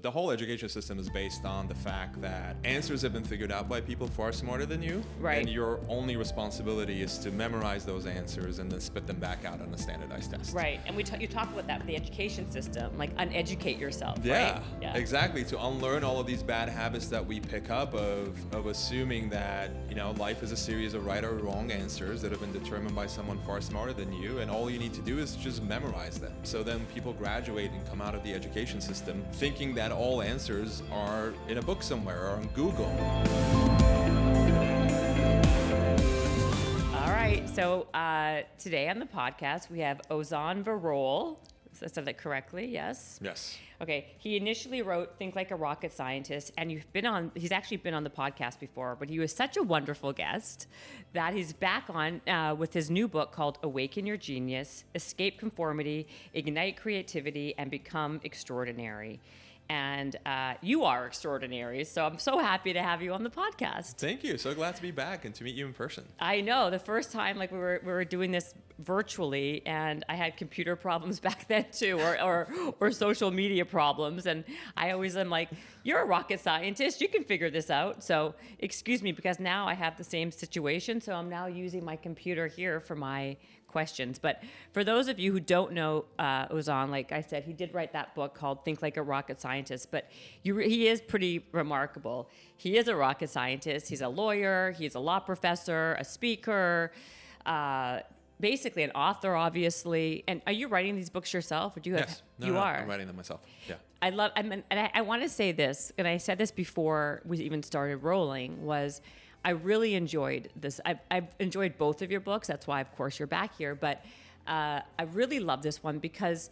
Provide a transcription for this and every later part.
The whole education system is based on the fact that answers have been figured out by people far smarter than you. Right. And your only responsibility is to memorize those answers and then spit them back out on a standardized test. Right. And you talk about that with the education system, like uneducate yourself, Yeah, right? Yeah, exactly. To unlearn all of these bad habits that we pick up of assuming that, life is a series of right or wrong answers that have been determined by someone far smarter than you, and all you need to do is just memorize them. So then people graduate and come out of the education system thinking that all answers are in a book somewhere or on Google. All right. So today on the podcast, we have Ozan Varol. Did I say that correctly? Yes? Yes. Okay. He initially wrote Think Like a Rocket Scientist, and he's actually been on the podcast before, but he was such a wonderful guest that he's back on with his new book called Awaken Your Genius, Escape Conformity, Ignite Creativity, and Become Extraordinary. And you are extraordinary, so I'm so happy to have you on the podcast. Thank you. So glad to be back and to meet you in person. I know. The first time, we were doing this virtually, and I had computer problems back then too, or social media problems. And I always am like, "You're a rocket scientist. You can figure this out." So excuse me, because now I have the same situation. So I'm now using my computer here for my questions. But for those of you who don't know Ozan, like I said, he did write that book called Think Like a Rocket Scientist, but he is pretty remarkable. He is a rocket scientist. He's a lawyer. He's a law professor, a speaker, basically an author, obviously. And are you writing these books yourself, or do you have? Yes. You are. I'm writing them myself. Yeah. I want to say this, and I said this before we even started rolling, was I really enjoyed this. I've enjoyed both of your books. That's why, of course, you're back here. But I really love this one because,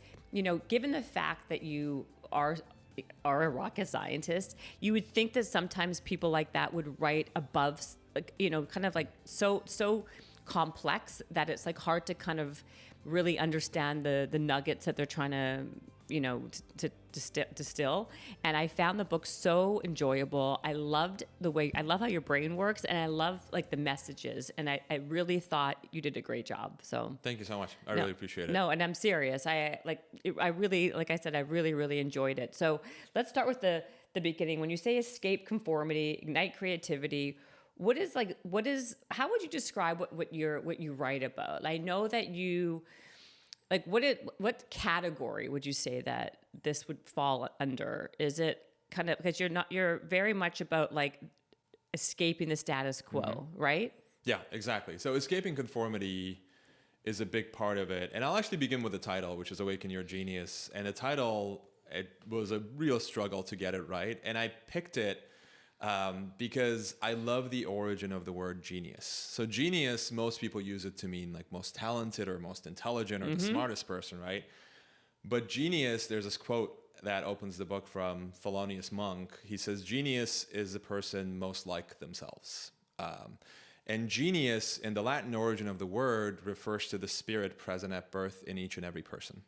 given the fact that you are a rocket scientist, you would think that sometimes people like that would write above, kind of like so complex that it's like hard to kind of really understand the nuggets that they're trying to to distill. And I found the book so enjoyable. I love how your brain works, and I love like the messages. And I really thought you did a great job. So Thank you so much. I really appreciate it. No, and I'm serious. I really, like I said, I really, really enjoyed it. So let's start with the beginning. When you say escape conformity, ignite creativity, how would you describe what you write about? I know that you, like, what category would you say that this would fall under? Is it kind of, because you're very much about like escaping the status quo, right? Yeah, exactly. So escaping conformity is a big part of it. And I'll actually begin with the title, which is Awaken Your Genius. And the title, it was a real struggle to get it right. And I picked it because I love the origin of the word genius. So genius, most people use it to mean like most talented or most intelligent or the smartest person, right? But genius, there's this quote that opens the book from Thelonious Monk. He says, genius is the person most like themselves. And genius, in the Latin origin of the word, refers to the spirit present at birth in each and every person.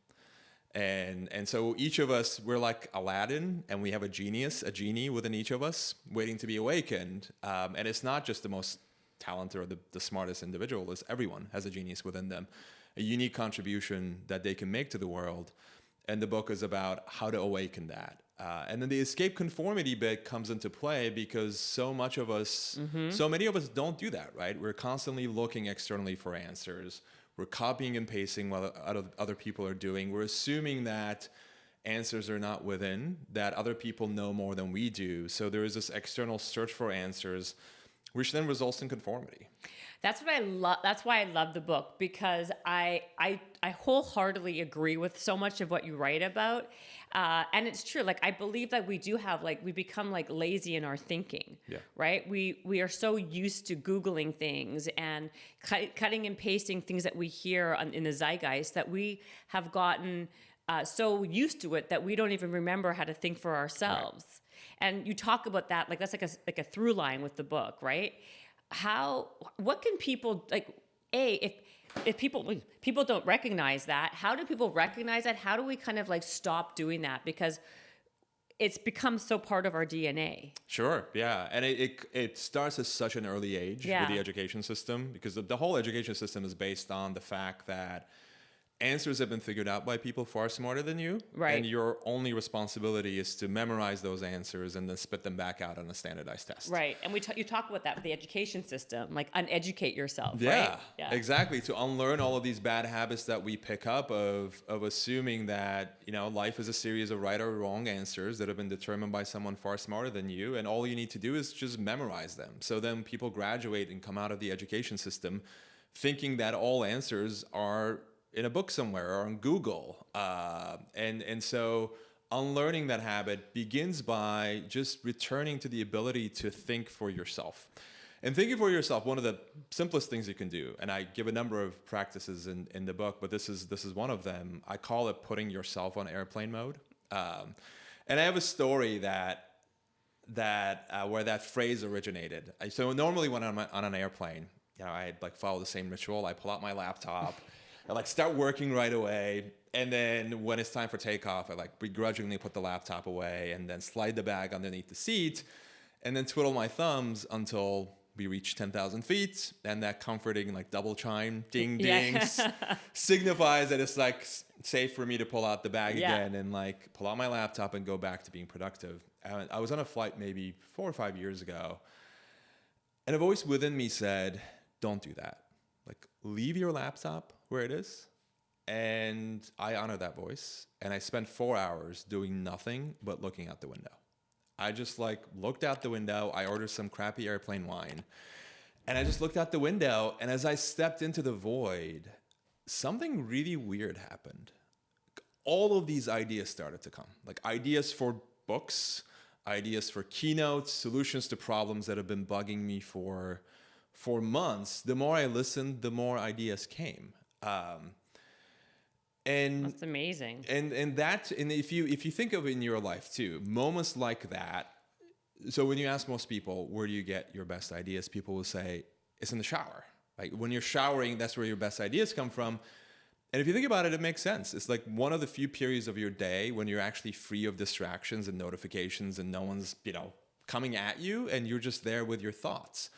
And so each of us, we're like Aladdin, and we have a genie within each of us waiting to be awakened. And it's not just the most talented or the smartest individual. It's everyone has a genius within them, a unique contribution that they can make to the world. And the book is about how to awaken that. And then the escape conformity bit comes into play because so many of us don't do that, right? We're constantly looking externally for answers. We're copying and pasting what other people are doing. We're assuming that answers are not within, that other people know more than we do. So there is this external search for answers, which then results in conformity. That's what I love. That's why I love the book, because I wholeheartedly agree with so much of what you write about. And it's true. Like, I believe that we do have, like, we become like lazy in our thinking, right? We are so used to Googling things and cutting and pasting things that we hear in the zeitgeist that we have gotten so used to it that we don't even remember how to think for ourselves. Right. And you talk about that, like that's like a through line with the book, right? What can people, like, if people don't recognize that, how do people recognize that? How do we kind of like stop doing that? Because it's become so part of our DNA. Sure, yeah. And it starts at such an early age with the education system, because the whole education system is based on the fact that answers have been figured out by people far smarter than you. Right. And your only responsibility is to memorize those answers and then spit them back out on a standardized test. Right. And you talk about that with the education system, like uneducate yourself, Yeah, right? Yeah, exactly. To unlearn all of these bad habits that we pick up of assuming that, life is a series of right or wrong answers that have been determined by someone far smarter than you. And all you need to do is just memorize them. So then people graduate and come out of the education system thinking that all answers are in a book somewhere or on Google. And so unlearning that habit begins by just returning to the ability to think for yourself. And thinking for yourself, one of the simplest things you can do, and I give a number of practices in the book, but this is one of them. I call it putting yourself on airplane mode. And I have a story that where that phrase originated. So normally when I'm on an airplane, I follow the same ritual. I pull out my laptop. I start working right away, and then when it's time for takeoff, I begrudgingly put the laptop away and then slide the bag underneath the seat and then twiddle my thumbs until we reach 10,000 feet, and that comforting double chime, ding ding, signifies that it's safe for me to pull out the bag again and pull out my laptop and go back to being productive. I was on a flight maybe 4 or 5 years ago, and a voice within me said, don't do that. Leave your laptop where it is. And I honor that voice. And I spent 4 hours doing nothing but looking out the window. I just looked out the window. I ordered some crappy airplane wine. And I just looked out the window. And as I stepped into the void, something really weird happened. All of these ideas started to come. Ideas for books, ideas for keynotes, solutions to problems that have been bugging me for months. The more I listened, the more ideas came. And that's amazing. And if you think of it in your life too, moments like that. So when you ask most people, where do you get your best ideas? People will say it's in the shower. When you're showering, that's where your best ideas come from. And if you think about it, it makes sense. It's one of the few periods of your day when you're actually free of distractions and notifications and no one's, coming at you and you're just there with your thoughts.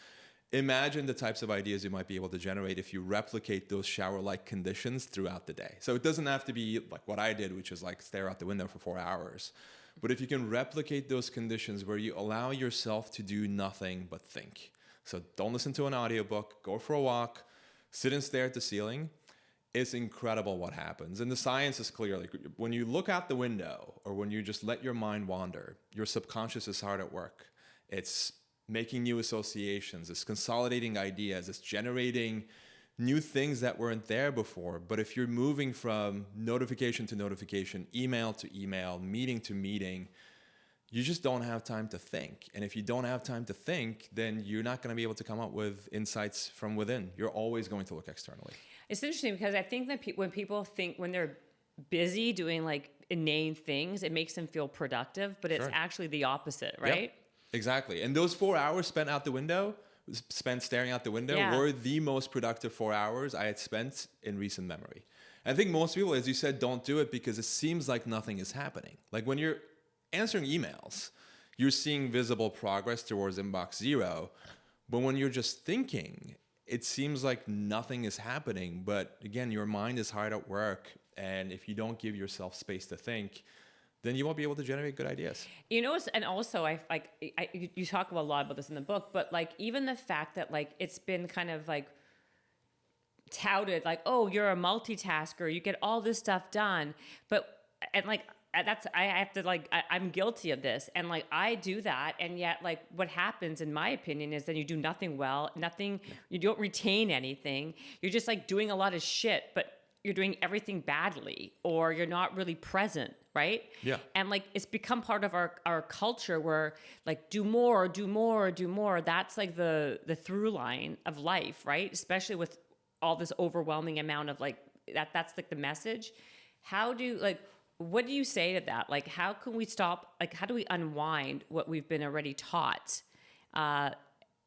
Imagine the types of ideas you might be able to generate if you replicate those shower-like conditions throughout the day. So it doesn't have to be what I did, which is stare out the window for 4 hours. But if you can replicate those conditions where you allow yourself to do nothing but think. So don't listen to an audiobook, go for a walk, sit and stare at the ceiling. It's incredible what happens. And the science is clear. When you look out the window or when you just let your mind wander, your subconscious is hard at work. It's making new associations, it's consolidating ideas, it's generating new things that weren't there before. But if you're moving from notification to notification, email to email, meeting to meeting, you just don't have time to think. And if you don't have time to think, then you're not going to be able to come up with insights from within. You're always going to look externally. It's interesting because I think that when they're busy doing inane things, it makes them feel productive, but it's actually the opposite, right? Yep. Exactly. And those 4 hours spent staring out the window were the most productive 4 hours I had spent in recent memory. I think most people, as you said, don't do it because it seems like nothing is happening. When you're answering emails, you're seeing visible progress towards inbox 0. But when you're just thinking, it seems like nothing is happening. But again, your mind is hard at work. And if you don't give yourself space to think, then you won't be able to generate good ideas. And also you talk a lot about this in the book, but even the fact that it's been kind of touted oh, you're a multitasker, you get all this stuff done, I'm guilty of this, and I do that, and yet what happens in my opinion is then you do nothing well, you don't retain anything, you're just doing a lot of shit, but you're doing everything badly, or you're not really present, right? Yeah. And it's become part of our culture where do more. That's the through line of life, right? Especially with all this overwhelming amount of that's the message. What do you say to that? How can we stop? How do we unwind what we've been already taught?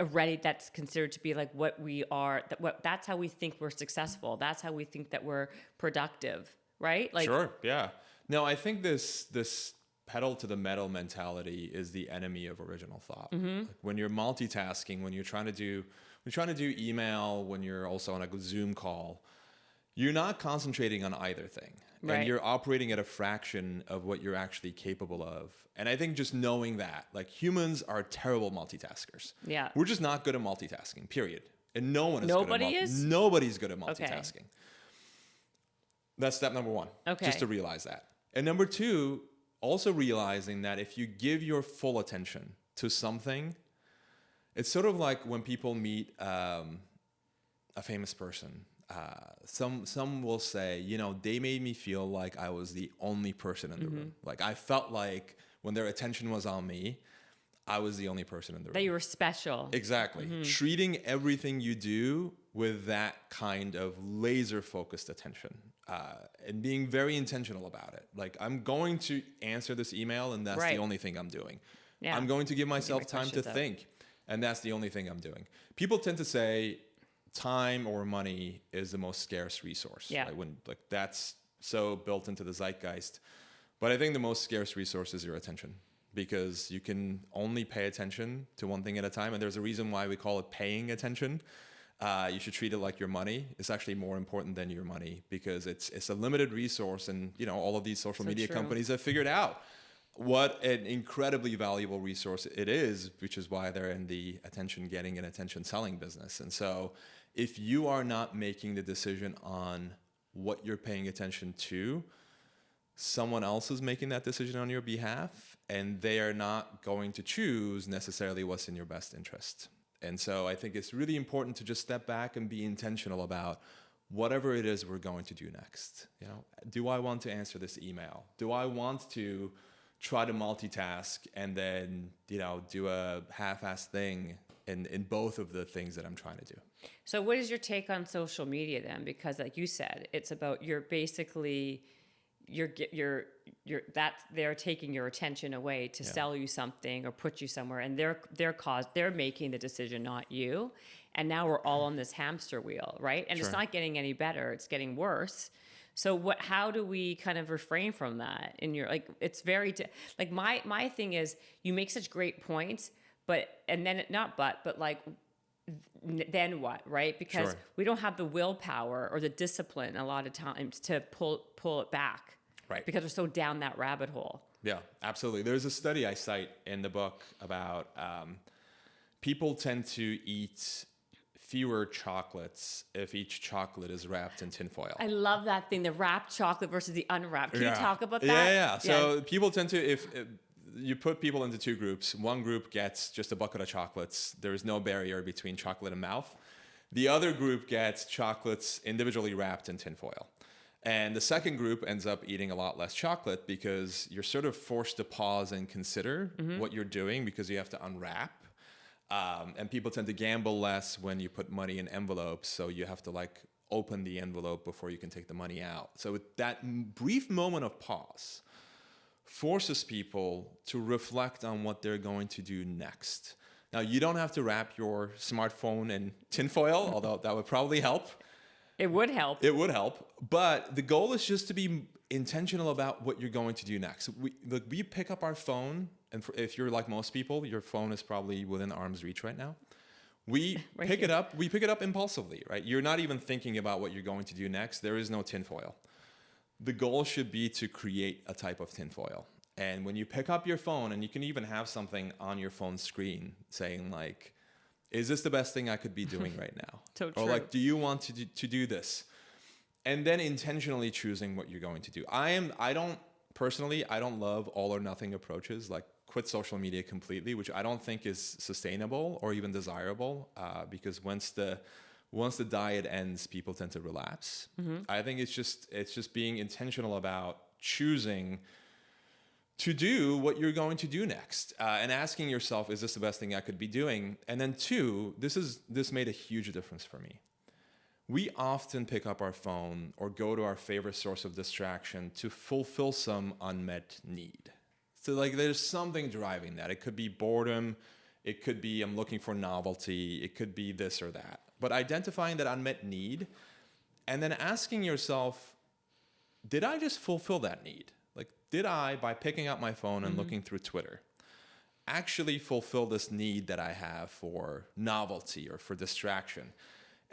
Already that's considered to be what we are, that's how we think we're successful, that's how we think that we're productive, right? Sure, yeah. No, I think this pedal to the metal mentality is the enemy of original thought. Mm-hmm. When you're multitasking, when you're trying to do email, when you're also on a Zoom call, you're not concentrating on either thing. Right. And you're operating at a fraction of what you're actually capable of. And I think just knowing that, like, humans are terrible multitaskers. Yeah. We're just not good at multitasking, period. And no one is Nobody good at is? Nobody's good at Okay. multitasking. That's step number one. Okay. Just to realize that. And number two, also realizing that if you give your full attention to something, it's sort of like when people meet a famous person. Some will say, you know, they made me feel like I was the only person in the room. Like, I felt like when their attention was on me, I was the only person in the room. That you were special. Exactly. Treating everything you do with that kind of laser focused attention, and being very intentional about it. Like, I'm going to answer this email, and that's Right. the only thing I'm doing. Yeah. I'm going to give myself my time to questions up. think, and that's the only thing I'm doing. People tend to say time or money is the most scarce resource. Yeah. Like, that's so built into the zeitgeist. But I think the most scarce resource is your attention, because you can only pay attention to one thing at a time. And there's a reason why we call it paying attention. You should treat it like your money. It's actually more important than your money, because it's a limited resource. And, you know, all of these social So media true. companies have figured out what an incredibly valuable resource it is, which is why they're in the attention getting and attention selling business. And so if you are not making the decision on what you're paying attention to, someone else is making that decision on your behalf, and they are not going to choose necessarily what's in your best interest. And so I think it's really important to just step back and be intentional about whatever it is we're going to do next. You know, do I want to answer this email? Do I want to try to multitask and then, you know, do a half-assed thing in both of the things that I'm trying to do? So what is your take on social media then? Because like you said, it's about you're that they're taking your attention away to sell you something or put you somewhere, and they're making the decision, not you. And now we're all on this hamster wheel, right? And Sure. it's not getting any better; it's getting worse. So how do we kind of refrain from that? In your it's very like my thing is you make such great points, but then what, right? Because Sure. we don't have the willpower or the discipline a lot of times to pull it back. Right. Because we're so down that rabbit hole. Yeah, absolutely. There's a study I cite in the book about people tend to eat fewer chocolates if each chocolate is wrapped in tinfoil. I love that thing, the wrapped chocolate versus the unwrapped. Can you talk about that? Yeah. So people tend to, if you put people into two groups, one group gets just a bucket of chocolates. There's no barrier between chocolate and mouth. The other group gets chocolates individually wrapped in tinfoil. And the second group ends up eating a lot less chocolate because you're sort of forced to pause and consider what you're doing because you have to unwrap. And people tend to gamble less when you put money in envelopes. So you have to like open the envelope before you can take the money out. So that brief moment of pause forces people to reflect on what they're going to do next. Now, you don't have to wrap your smartphone in tinfoil, although that would probably help. It would help. It would help. But the goal is just to be intentional about what you're going to do next. We pick up our phone, and if you're like most people, your phone is probably within arm's reach right now. We pick it up. We pick it up impulsively, right? You're not even thinking about what you're going to do next. There is no tinfoil. The goal should be to create a type of tinfoil. And when you pick up your phone, and you can even have something on your phone screen saying like, is this the best thing I could be doing right now? So or true. like, do you want to do this? And then intentionally choosing what you're going to do. I don't love all or nothing approaches, like quit social media completely, which I don't think is sustainable or even desirable, because once the diet ends, people tend to relapse. I think it's just being intentional about choosing to do what you're going to do next, and asking yourself, is this the best thing I could be doing? And then two, this made a huge difference for me. We often pick up our phone or go to our favorite source of distraction to fulfill some unmet need. So like there's something driving that. It could be boredom. It could be I'm looking for novelty. It could be this or that. But identifying that unmet need and then asking yourself, did I just fulfill that need? Like, did I, by picking up my phone and looking through Twitter, actually fulfill this need that I have for novelty or for distraction?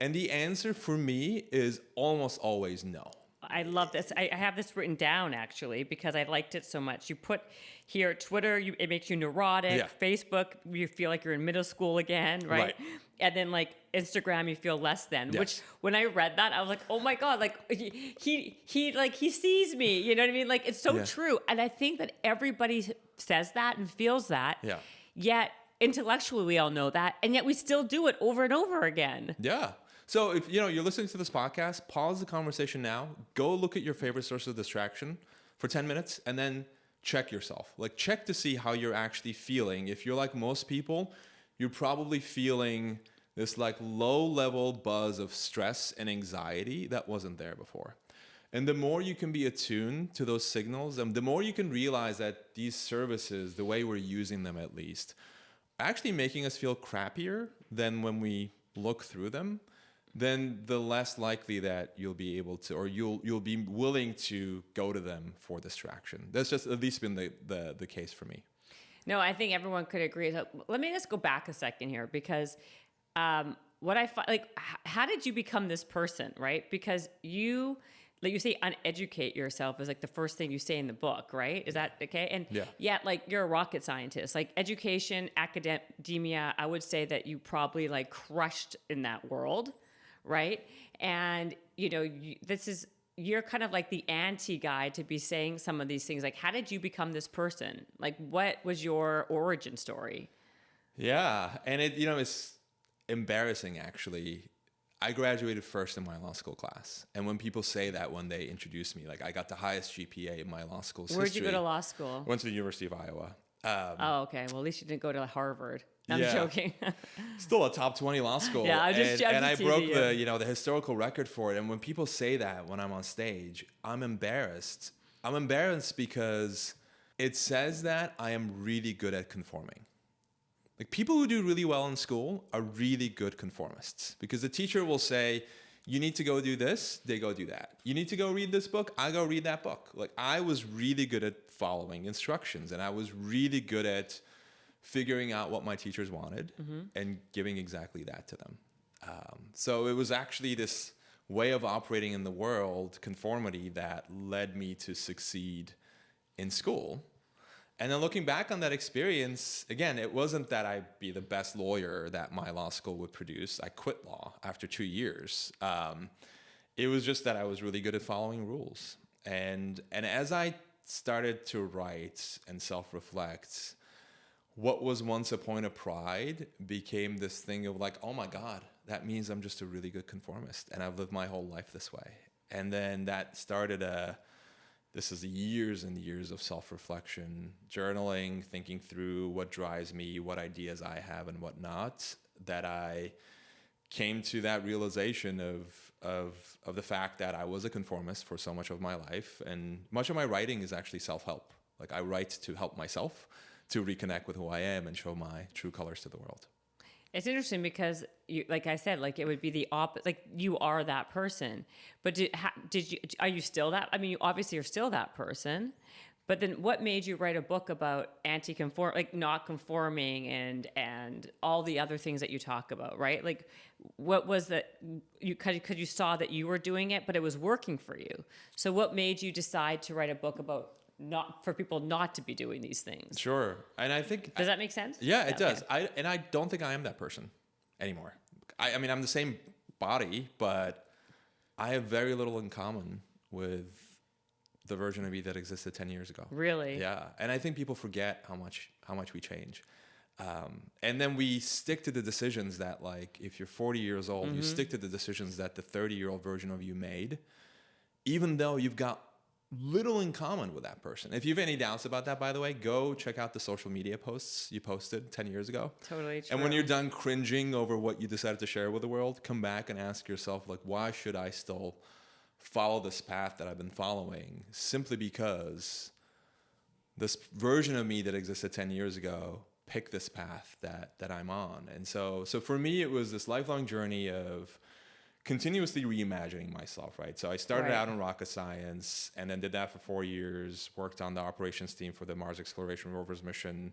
And the answer for me is almost always no. I love this. I have this written down actually because I liked it so much. You put here Twitter, it makes you neurotic. Yeah. Facebook, you feel like you're in middle school again, right? And then like Instagram, you feel less than. Yes. Which when I read that, I was like, oh my god, like he sees me. You know what I mean? Like it's so true. And I think that everybody says that and feels that. Yeah. Yet intellectually, we all know that, and yet we still do it over and over again. Yeah. So if you're listening to this podcast, pause the conversation now, go look at your favorite source of distraction for 10 minutes, and then check yourself. Like check to see how you're actually feeling. If you're like most people, you're probably feeling this like low level buzz of stress and anxiety that wasn't there before. And the more you can be attuned to those signals, and the more you can realize that these services, the way we're using them at least, are actually making us feel crappier than when we look through them, then the less likely that you'll be able to, or you'll be willing to go to them for distraction. That's just at least been the case for me. No, I think everyone could agree. So let me just go back a second here because what I find, like, how did you become this person, right? Because you, like you say, uneducate yourself is like the first thing you say in the book, right? Is that okay? And yet, like, you're a rocket scientist. Like education, academia, I would say that you probably like crushed in that world. Right. And, you're kind of like the anti-guy to be saying some of these things. Like, how did you become this person? Like, what was your origin story? Yeah. And it's embarrassing, actually. I graduated first in my law school class. And when people say that when they introduce me, like I got the highest GPA in my law school's history. Where'd you go to law school? I went to the University of Iowa. Oh, okay. Well, at least you didn't go to Harvard. I'm joking. Still a top 20 law school. Yeah, and I broke the historical record for it. And when people say that when I'm on stage, I'm embarrassed. I'm embarrassed because it says that I am really good at conforming. Like people who do really well in school are really good conformists because the teacher will say, you need to go do this, they go do that. You need to go read this book, I go read that book. Like I was really good at following instructions and I was really good at figuring out what my teachers wanted and giving exactly that to them. So it was actually this way of operating in the world, conformity, that led me to succeed in school. And then looking back on that experience, again, it wasn't that I'd be the best lawyer that my law school would produce. I quit law after 2 years. It was just that I was really good at following rules. And as I started to write and self-reflect, what was once a point of pride became this thing of like, oh my God, that means I'm just a really good conformist and I've lived my whole life this way. And then that started this is years and years of self-reflection, journaling, thinking through what drives me, what ideas I have and what not, that I came to that realization of the fact that I was a conformist for so much of my life. And much of my writing is actually self-help. Like I write to help myself, to reconnect with who I am and show my true colors to the world. It's interesting because, like I said, like it would be the opposite. Like you are that person, but are you still that? I mean, you obviously are still that person. But then, what made you write a book about anti-conform, like not conforming, and all the other things that you talk about, right? Like, what was that? Because you saw that you were doing it, but it was working for you. So, what made you decide to write a book about not for people not to be doing these things? Sure. And I think... Does that make sense? Yeah, it does. I don't think I am that person anymore. I mean, I'm the same body, but I have very little in common with the version of me that existed 10 years ago. Really? Yeah. And I think people forget how much we change. And then we stick to the decisions that, like, if you're 40 years old, you stick to the decisions that the 30-year-old version of you made, even though you've got little in common with that person. If you have any doubts about that, by the way, go check out the social media posts you posted 10 years ago. Totally true. And when you're done cringing over what you decided to share with the world, come back and ask yourself, like, why should I still follow this path that I've been following? Simply because this version of me that existed 10 years ago picked this path that I'm on. And so for me, it was this lifelong journey of continuously reimagining myself, right? So I started out in rocket science and then did that for 4 years, worked on the operations team for the Mars Exploration Rover's mission,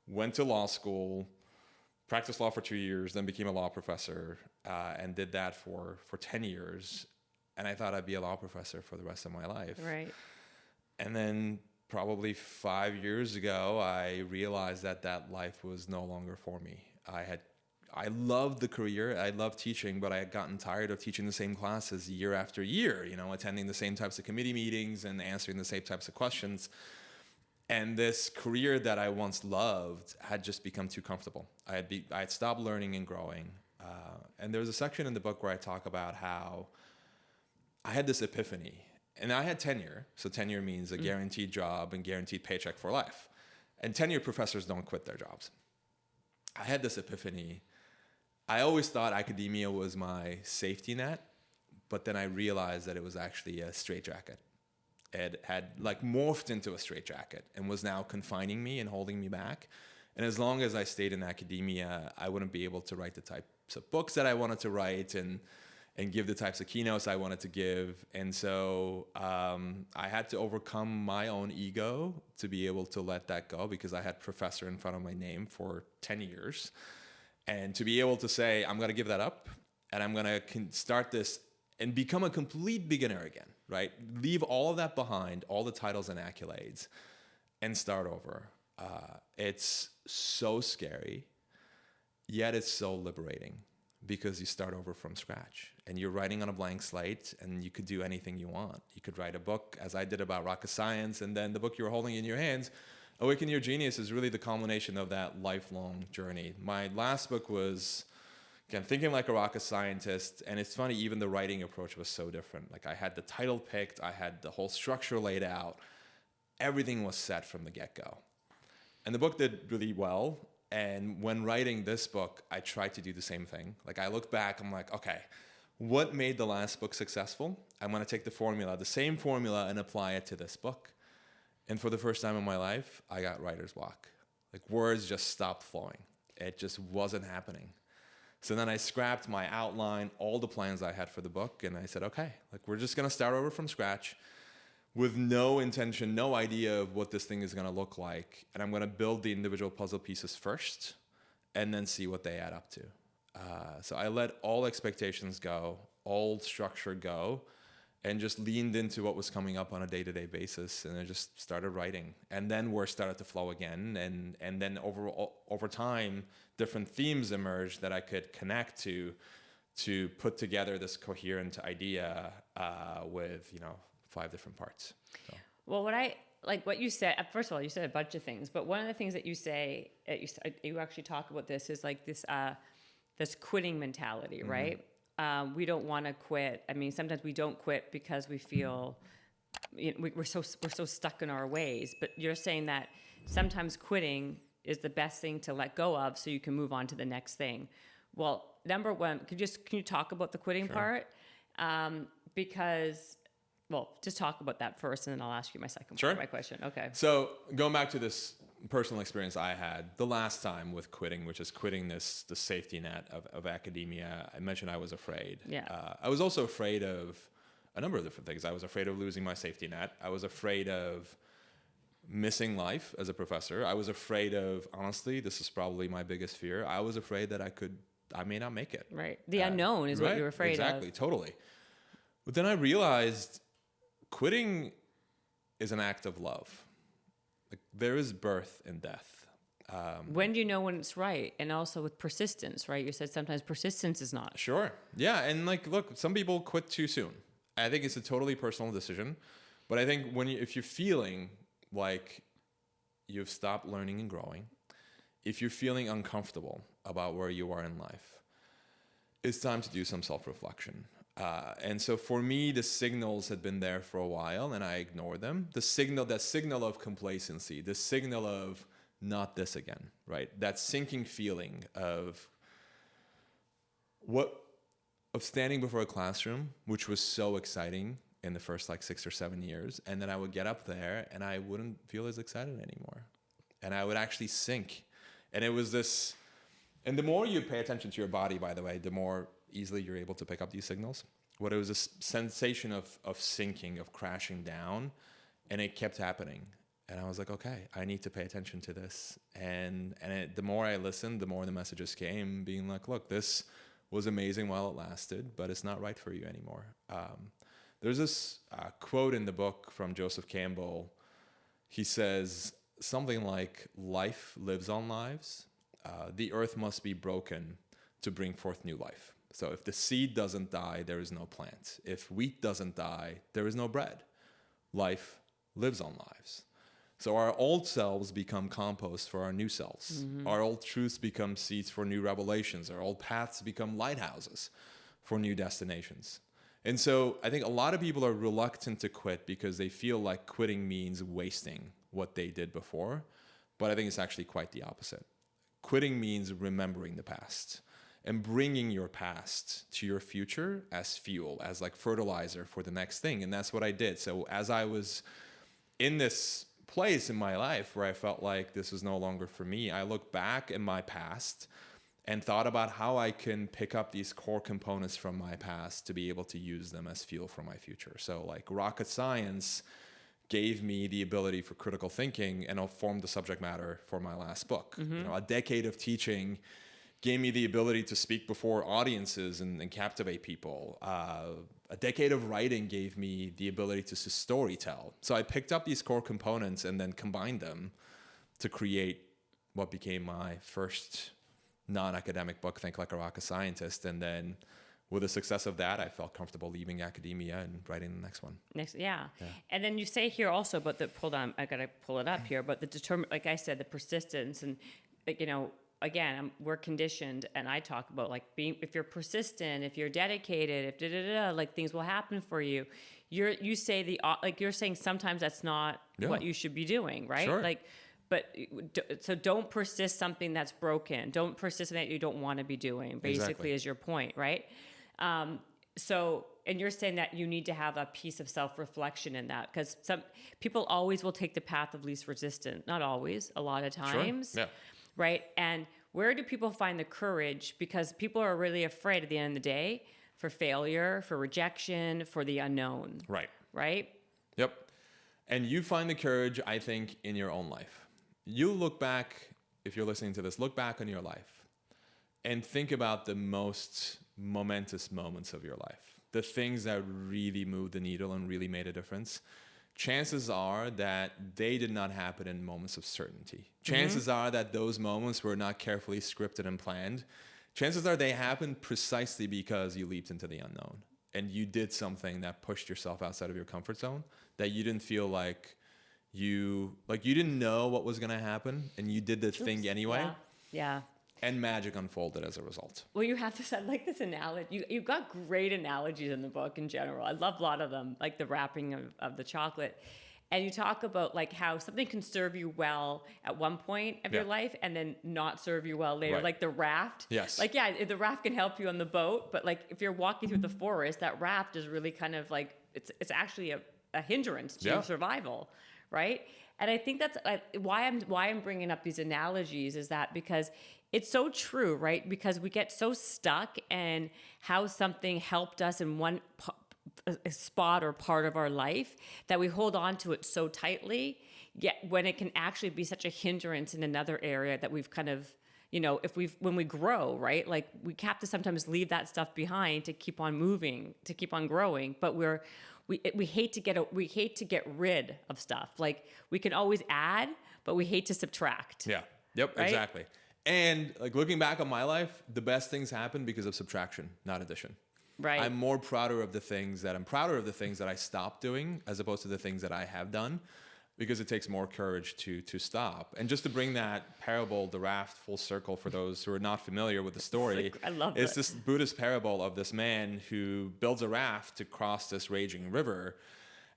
went to law school, practiced law for 2 years, then became a law professor, and did that for 10 years. And I thought I'd be a law professor for the rest of my life. Right. And then probably 5 years ago, I realized that life was no longer for me. I loved the career. I loved teaching, but I had gotten tired of teaching the same classes year after year, attending the same types of committee meetings and answering the same types of questions. And this career that I once loved had just become too comfortable. I had stopped learning and growing. And there's a section in the book where I talk about how I had this epiphany. And I had tenure. So tenure means a guaranteed job and guaranteed paycheck for life. And tenured professors don't quit their jobs. I had this epiphany. I always thought academia was my safety net, but then I realized that it was actually a straitjacket. It had morphed into a straitjacket and was now confining me and holding me back. And as long as I stayed in academia, I wouldn't be able to write the types of books that I wanted to write and give the types of keynotes I wanted to give. And so I had to overcome my own ego to be able to let that go, because I had professor in front of my name for 10 years. And to be able to say, I'm going to give that up, and I'm going to start this and become a complete beginner again, right? Leave all of that behind, all the titles and accolades, and start over. It's so scary, yet it's so liberating, because you start over from scratch and you're writing on a blank slate, and you could do anything you want. You could write a book, as I did, about rocket science, and then the book you're holding in your hands, Awaken Your Genius, is really the culmination of that lifelong journey. My last book was, again, thinking like a rocket scientist, and it's funny, even the writing approach was so different. I had the title picked, I had the whole structure laid out, everything was set from the get-go. And the book did really well, and when writing this book, I tried to do the same thing. I look back, I'm like, okay, what made the last book successful? I'm gonna take the same formula, and apply it to this book. And for the first time in my life, I got writer's block. Words just stopped flowing. It just wasn't happening. So then I scrapped my outline, all the plans I had for the book, and I said, okay, we're just gonna start over from scratch with no intention, no idea of what this thing is gonna look like. And I'm gonna build the individual puzzle pieces first, and then see what they add up to. So I let all expectations go, all structure go, and just leaned into what was coming up on a day-to-day basis, and I just started writing. And then words started to flow again, and then over time, different themes emerged that I could connect to put together this coherent idea with 5 different parts. So. Well, what you said, first of all, you said a bunch of things, but one of the things that you say, you actually talk about this, is this quitting mentality, right? We don't want to quit. I mean, sometimes we don't quit because we feel we're so stuck in our ways. But you're saying that sometimes quitting is the best thing to let go of, so you can move on to the next thing. Well, number one, can you talk about the quitting part? Just talk about that first, and then I'll ask you my second part of my question. Okay. So going back to this personal experience I had the last time with quitting, which is quitting the safety net of academia, I mentioned I was afraid. Yeah. I was also afraid of a number of different things. I was afraid of losing my safety net. I was afraid of missing life as a professor. I was afraid of, honestly, this is probably my biggest fear, I was afraid that I may not make it. Right. The unknown is what you're afraid of. Exactly, totally. But then I realized quitting is an act of love. There is birth and death. When do you know when it's right? And also with persistence, right? You said sometimes persistence is not. Sure. Yeah. And look, some people quit too soon. I think it's a totally personal decision. But I think if you're feeling like you've stopped learning and growing, if you're feeling uncomfortable about where you are in life, it's time to do some self-reflection. And so for me, the signals had been there for a while, and I ignored them. That signal of complacency, the signal of not this again, right? That sinking feeling of standing before a classroom, which was so exciting in the first 6 or 7 years. And then I would get up there and I wouldn't feel as excited anymore. And I would actually sink. And it was this, and the more you pay attention to your body, by the way, the more easily you're able to pick up these signals. What it was a sensation of sinking, of crashing down, and it kept happening. And I was like, okay, I need to pay attention to this. And the more I listened, the more the messages came being like, look, this was amazing while it lasted, but it's not right for you anymore. There's this quote in the book from Joseph Campbell. He says something like, life lives on lives. The earth must be broken to bring forth new life. So if the seed doesn't die, there is no plant. If wheat doesn't die, there is no bread. Life lives on lives. So our old selves become compost for our new selves. Mm-hmm. Our old truths become seeds for new revelations. Our old paths become lighthouses for new destinations. And so I think a lot of people are reluctant to quit because they feel like quitting means wasting what they did before. But I think it's actually quite the opposite. Quitting means remembering the past and bringing your past to your future as fuel, as like fertilizer for the next thing. And that's what I did. So as I was in this place in my life where I felt like this was no longer for me, I looked back in my past and thought about how I can pick up these core components from my past to be able to use them as fuel for my future. So like rocket science gave me the ability for critical thinking and formed the subject matter for my last book. Mm-hmm. A decade of teaching gave me the ability to speak before audiences and captivate people. A decade of writing gave me the ability to storytell. So I picked up these core components and then combined them to create what became my first non-academic book, Think Like a Rocket Scientist. And then with the success of that, I felt comfortable leaving academia and writing the next one. Yeah. And then you say here also, but I got to pull it up here, but like I said, the persistence and, again, we're conditioned, and I talk about like if you're persistent, if you're dedicated, if like things will happen for you. You say you're saying sometimes that's not what you should be doing, right? Sure. So don't persist something that's broken. Don't persist in that you don't want to be doing. Basically, is your point, right? And you're saying that you need to have a piece of self-reflection in that, because some people always will take the path of least resistance. Not always, a lot of times. Sure. Yeah. Right? And where do people find the courage? Because people are really afraid at the end of the day for failure, for rejection, for the unknown. Right. Right? Yep. And you find the courage, I think, in your own life. You look back, if you're listening to this, look back on your life and think about the most momentous moments of your life, the things that really moved the needle and really made a difference. Chances are that they did not happen in moments of certainty. Chances are that those moments were not carefully scripted and planned. Chances are they happened precisely because you leaped into the unknown and you did something that pushed yourself outside of your comfort zone, that you didn't feel like you didn't know what was going to happen, and you did the thing anyway. Yeah. And magic unfolded as a result. Well, you have this, I like this analogy. You've got great analogies in the book in general. I love a lot of them, like the wrapping of the chocolate. And you talk about like how something can serve you well at one point of your life and then not serve you well later. Right. Like the raft. Yes. Like, the raft can help you on the boat, but like if you're walking through the forest, that raft is really kind of like, it's actually a hindrance to your survival, right? And I think that's why I'm bringing up these analogies is that because it's so true, right? Because we get so stuck in how something helped us in one spot or part of our life that we hold on to it so tightly, yet when it can actually be such a hindrance in another area that we've kind of, when we grow, right? Like we have to sometimes leave that stuff behind to keep on moving, to keep on growing, but we hate to get rid of stuff. Like we can always add, but we hate to subtract. Yeah. Yep. Right? Exactly. And like looking back on my life, the best things happen because of subtraction, not addition. Right. I'm prouder of the things that I stopped doing as opposed to the things that I have done, because it takes more courage to stop. And just to bring that parable, the raft, full circle for those who are not familiar with the story. I love it's this Buddhist parable of this man who builds a raft to cross this raging river.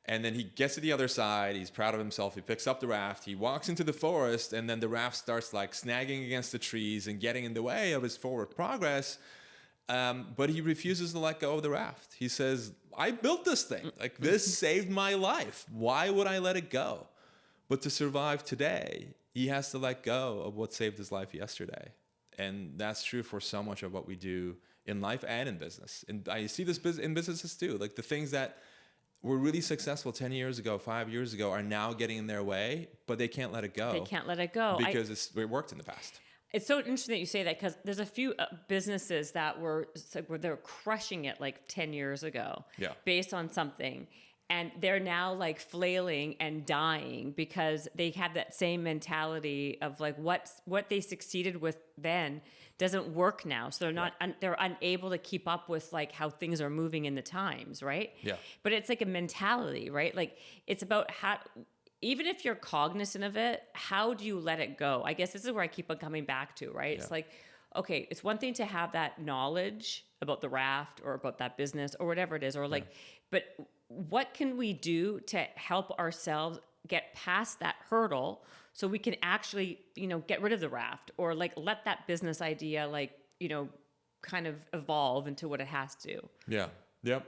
And then he gets to the other side. He's proud of himself. He picks up the raft. He walks into the forest, and then the raft starts like snagging against the trees and getting in the way of his forward progress. But he refuses to let go of the raft. He says, I built this thing. Like this saved my life. Why would I let it go? But to survive today, he has to let go of what saved his life yesterday. And that's true for so much of what we do in life and in business. And I see this in businesses too. Like the things that were really successful 10 years ago, 5 years ago, are now getting in their way, but they can't let it go. They can't let it go. Because it worked in the past. It's so interesting that you say that, because there's a few businesses that were they're crushing it like 10 years ago, based on something. And they're now like flailing and dying because they have that same mentality of like what they succeeded with then doesn't work now. So they're not they're unable to keep up with like how things are moving in the times, right? Yeah. But it's like a mentality, right? Like it's about how, even if you're cognizant of it, how do you let it go? I guess this is where I keep on coming back to, right? It's like, okay, it's one thing to have that knowledge about the raft or about that business or whatever it is, or like, but what can we do to help ourselves get past that hurdle so we can actually, get rid of the raft, or like let that business idea, like, kind of evolve into what it has to. Yeah. Yep.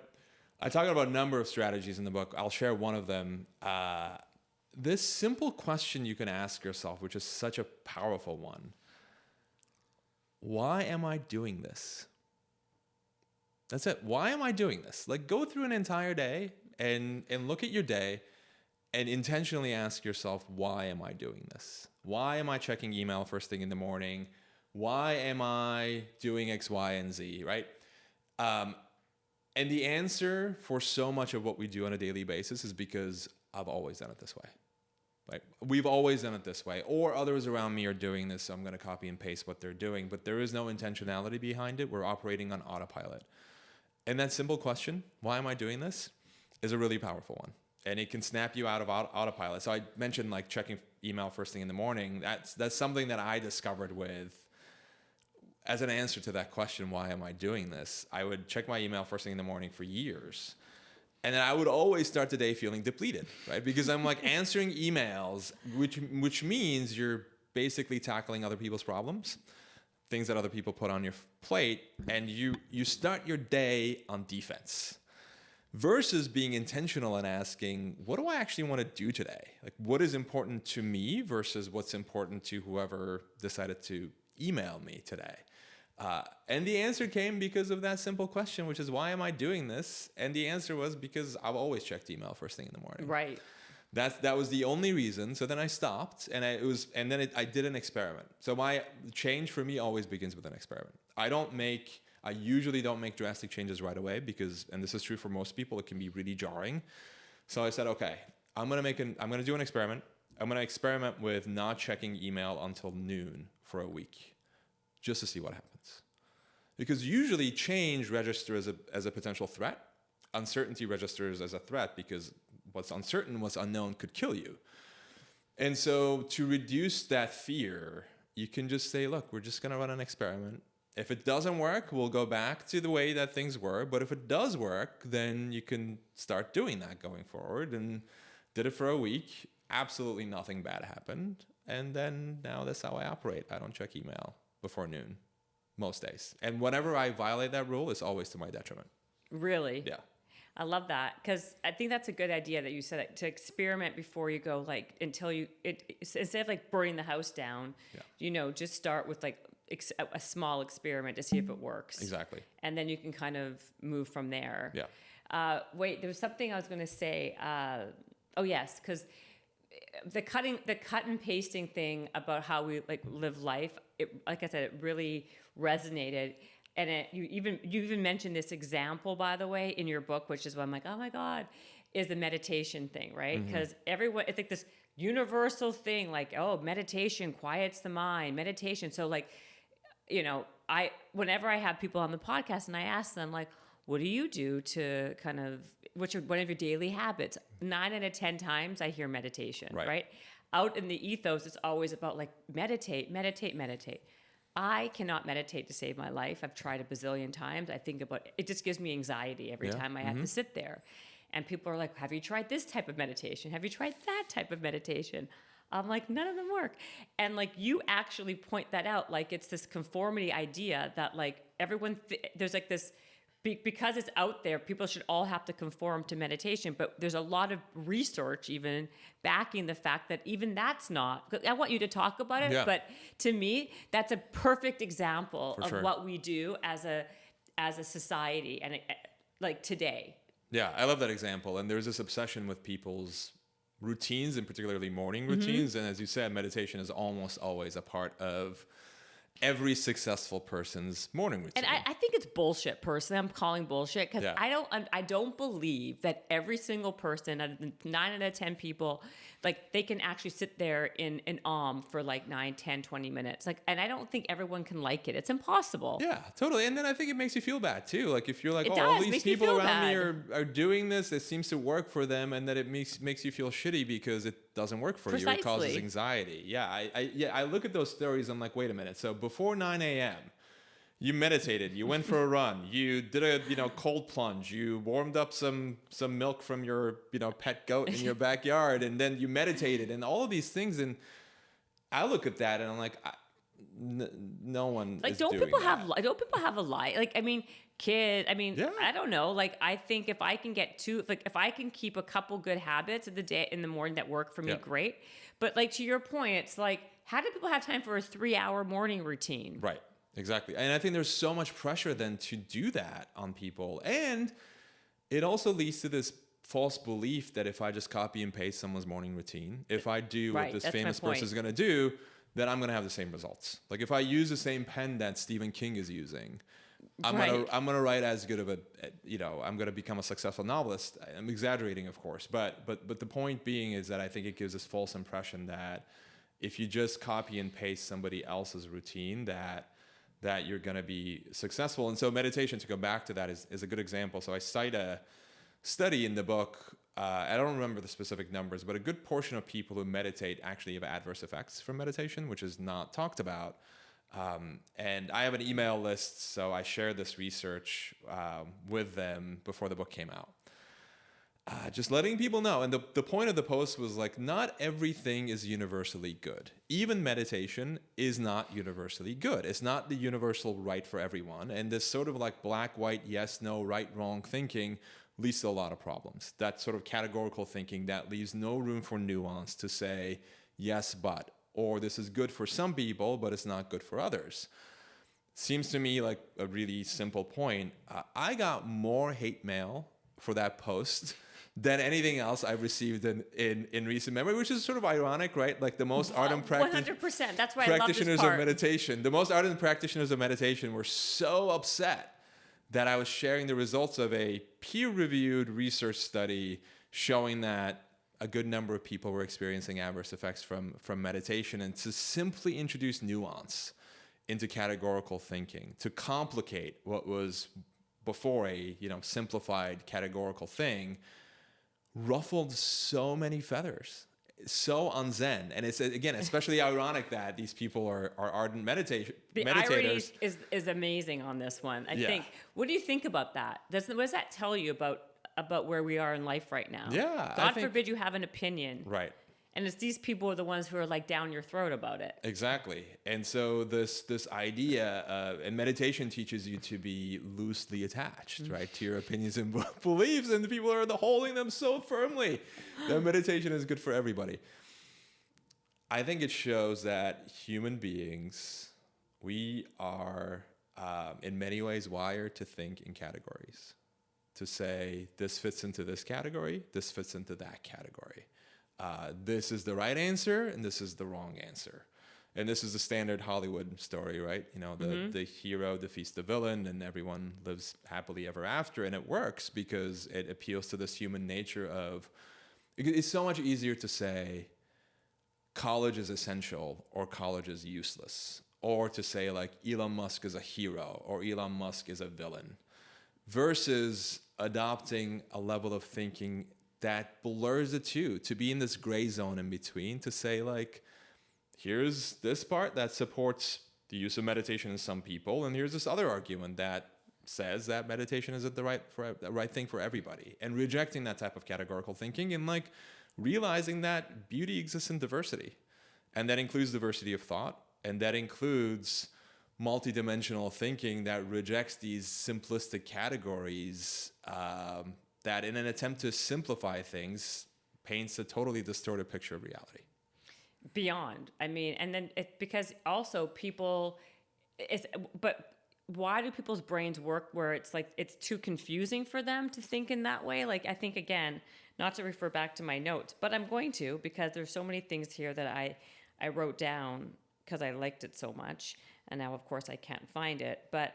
I talk about a number of strategies in the book. I'll share one of them. This simple question you can ask yourself, which is such a powerful one. Why am I doing this? That's it. Why am I doing this? Like, go through an entire day and look at your day and intentionally ask yourself, why am I doing this? Why am I checking email first thing in the morning? Why am I doing X, Y, and Z, right? And the answer for so much of what we do on a daily basis is because I've always done it this way. Like, we've always done it this way, or others around me are doing this, so I'm going to copy and paste what they're doing, but there is no intentionality behind it. We're operating on autopilot. And that simple question, why am I doing this, is a really powerful one. And it can snap you out of autopilot. So I mentioned like checking email first thing in the morning. That's something that I discovered as an answer to that question, why am I doing this? I would check my email first thing in the morning for years. And then I would always start the day feeling depleted, right? Because I'm like answering emails, which means you're basically tackling other people's problems, things that other people put on your plate, and you start your day on defense versus being intentional and asking, what do I actually want to do today? Like, what is important to me versus what's important to whoever decided to email me today? And the answer came because of that simple question, which is, why am I doing this? And the answer was because I've always checked email first thing in the morning. Right. That was the only reason. So then I stopped, and I did an experiment. So my change for me always begins with an experiment. I usually don't make drastic changes right away because, and this is true for most people, it can be really jarring. So I said, okay, I'm going to do an experiment. I'm going to experiment with not checking email until noon for a week, just to see what happens. Because usually change registers as a potential threat. Uncertainty registers as a threat because what's uncertain, what's unknown could kill you. And so to reduce that fear, you can just say, look, we're just going to run an experiment. If it doesn't work, we'll go back to the way that things were. But if it does work, then you can start doing that going forward. And did it for a week. Absolutely nothing bad happened. And then now that's how I operate. I don't check email before noon most days. And whenever I violate that rule, it's always to my detriment. Really? Yeah. I love that, because I think that's a good idea that you said it, to experiment before you go, like, instead of like burning the house down, just start with like a small experiment to see if it works. Exactly. And then you can kind of move from there. Yeah. Wait, there was something I was going to say. Oh yes, because the cut and pasting thing about how we like live life, like I said, it really resonated. And you even mentioned this example, by the way, in your book, which is why I'm like, oh my God, is the meditation thing, right? Because everyone, it's like this universal thing, like, oh, meditation quiets the mind, meditation. So like, whenever I have people on the podcast and I ask them, like, what do you do to kind of, what's one of your daily habits? 9 out of 10 times I hear meditation, right? Out in the ethos, it's always about like, meditate. I cannot meditate to save my life. I've tried a bazillion times. I think about it, just gives me anxiety every time I have to sit there. And people are like, have you tried this type of meditation? Have you tried that type of meditation? I'm like, none of them work. And like, you actually point that out, like it's this conformity idea that like everyone, there's like this, because it's out there, people should all have to conform to meditation. But there's a lot of research even backing the fact that even that's not. I want you to talk about it, but to me, that's a perfect example of what we do as a society and like today. Yeah, I love that example. And there's this obsession with people's routines, and particularly morning routines. And as you said, meditation is almost always a part of every successful person's morning routine. And I think it's bullshit. Personally, I'm calling bullshit because Yeah. I don't believe that every single person, out of the 9 out of 10 people, like they can actually sit there in for like 9, 10, 20 minutes. Like, and I don't think everyone can like it. It's impossible. Yeah, totally. And then I think it makes you feel bad too. Like if you're like, It oh, does. all these Makes me people feel around me bad. are doing this, it seems to work for them, and that it makes you feel shitty because it doesn't work for you. It causes Precisely. anxiety. Yeah, I look at those stories. I'm like, wait a minute. So before 9 a.m., you meditated, you went for a run, you did a cold plunge, you warmed up some milk from your pet goat in your backyard, and then you meditated, and all of these things. And I look at that and I'm like, no one Like, is doing that. don't people have a lie? Like, I mean, Yeah. I don't know. Like, I think if I can if I can keep a couple good habits of the day in the morning that work for me, Yeah. great. But like, to your point, it's like, how do people have time for a 3-hour morning routine? Right. Exactly. And I think there's so much pressure then to do that on people. And it also leads to this false belief that if I just copy and paste someone's morning routine, if I do Right, what this that's my famous point. person is going to do, then I'm going to have the same results. Like if I use the same pen that Stephen King is using, I'm Right. gonna write as good of a, I'm gonna become a successful novelist. I'm exaggerating, of course, but the point being is that I think it gives this false impression that if you just copy and paste somebody else's routine, that you're gonna be successful. And so meditation, to go back to that, is a good example. So I cite a study in the book. I don't remember the specific numbers, but a good portion of people who meditate actually have adverse effects from meditation, which is not talked about. And I have an email list, so I shared this research with them before the book came out. Just letting people know. And the point of the post was like, not everything is universally good. Even meditation is not universally good. It's not the universal right for everyone. And this sort of like black, white, yes, no, right, wrong thinking leads to a lot of problems. That sort of categorical thinking that leaves no room for nuance to say, yes, but, or this is good for some people, but it's not good for others. Seems to me like a really simple point. I got more hate mail for that post than anything else I've received in recent memory, which is sort of ironic, right? Like the most ardent 100%. That's why I love this practitioners part. of meditation, the most ardent practitioners of meditation were so upset that I was sharing the results of a peer-reviewed research study showing that a good number of people were experiencing adverse effects from meditation, and to simply introduce nuance into categorical thinking, to complicate what was before a simplified categorical thing, ruffled so many feathers, so unzen. And it's, again, especially ironic that these people are ardent The meditators. irony is amazing on this one. I Yeah. think. What do you think about that? What does that tell you about where we are in life right now? Yeah, I God think- forbid you have an opinion. Right. And it's these people are the ones who are like down your throat about it. Exactly. And so this idea, and meditation teaches you to be loosely attached, right, to your opinions and beliefs, and the people are holding them so firmly that meditation is good for everybody. I think it shows that human beings, we are in many ways wired to think in categories, to say this fits into this category, this fits into that category. This is the right answer, and this is the wrong answer. And this is the standard Hollywood story, right? The hero defeats the villain, and everyone lives happily ever after. And it works because it appeals to this human nature of, it's so much easier to say college is essential or college is useless, or to say like Elon Musk is a hero or Elon Musk is a villain, versus adopting a level of thinking that blurs the two, to be in this gray zone in between, to say like, here's this part that supports the use of meditation in some people, and here's this other argument that says that meditation isn't the right thing for everybody, and rejecting that type of categorical thinking, and like realizing that beauty exists in diversity, and that includes diversity of thought, and that includes multidimensional thinking that rejects these simplistic categories, that in an attempt to simplify things paints a totally distorted picture of reality. Beyond. I mean, and then because also people, but why do people's brains work where it's like it's too confusing for them to think in that way? Like, I think, again, not to refer back to my notes, but I'm going to, because there's so many things here that I wrote down because I liked it so much, and now of course I can't find it. But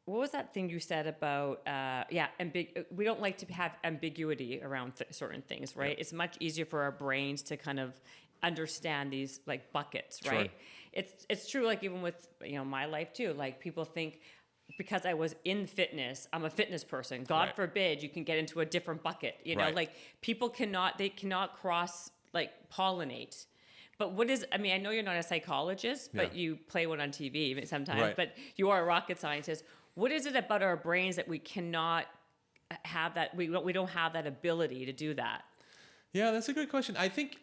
what was that thing you said about we don't like to have ambiguity around certain things, right? Yep. It's much easier for our brains to kind of understand these like buckets, Sure. right? It's true, like even with my life too. Like people think because I was in fitness, I'm a fitness person. God Right. forbid you can get into a different bucket. Right. Like people cannot cross like pollinate. But what is, I mean, I know you're not a psychologist, but Yeah. you play one on TV sometimes, Right. but you are a rocket scientist. What is it about our brains that we cannot have that, we don't have that ability to do that? Yeah, that's a good question. I think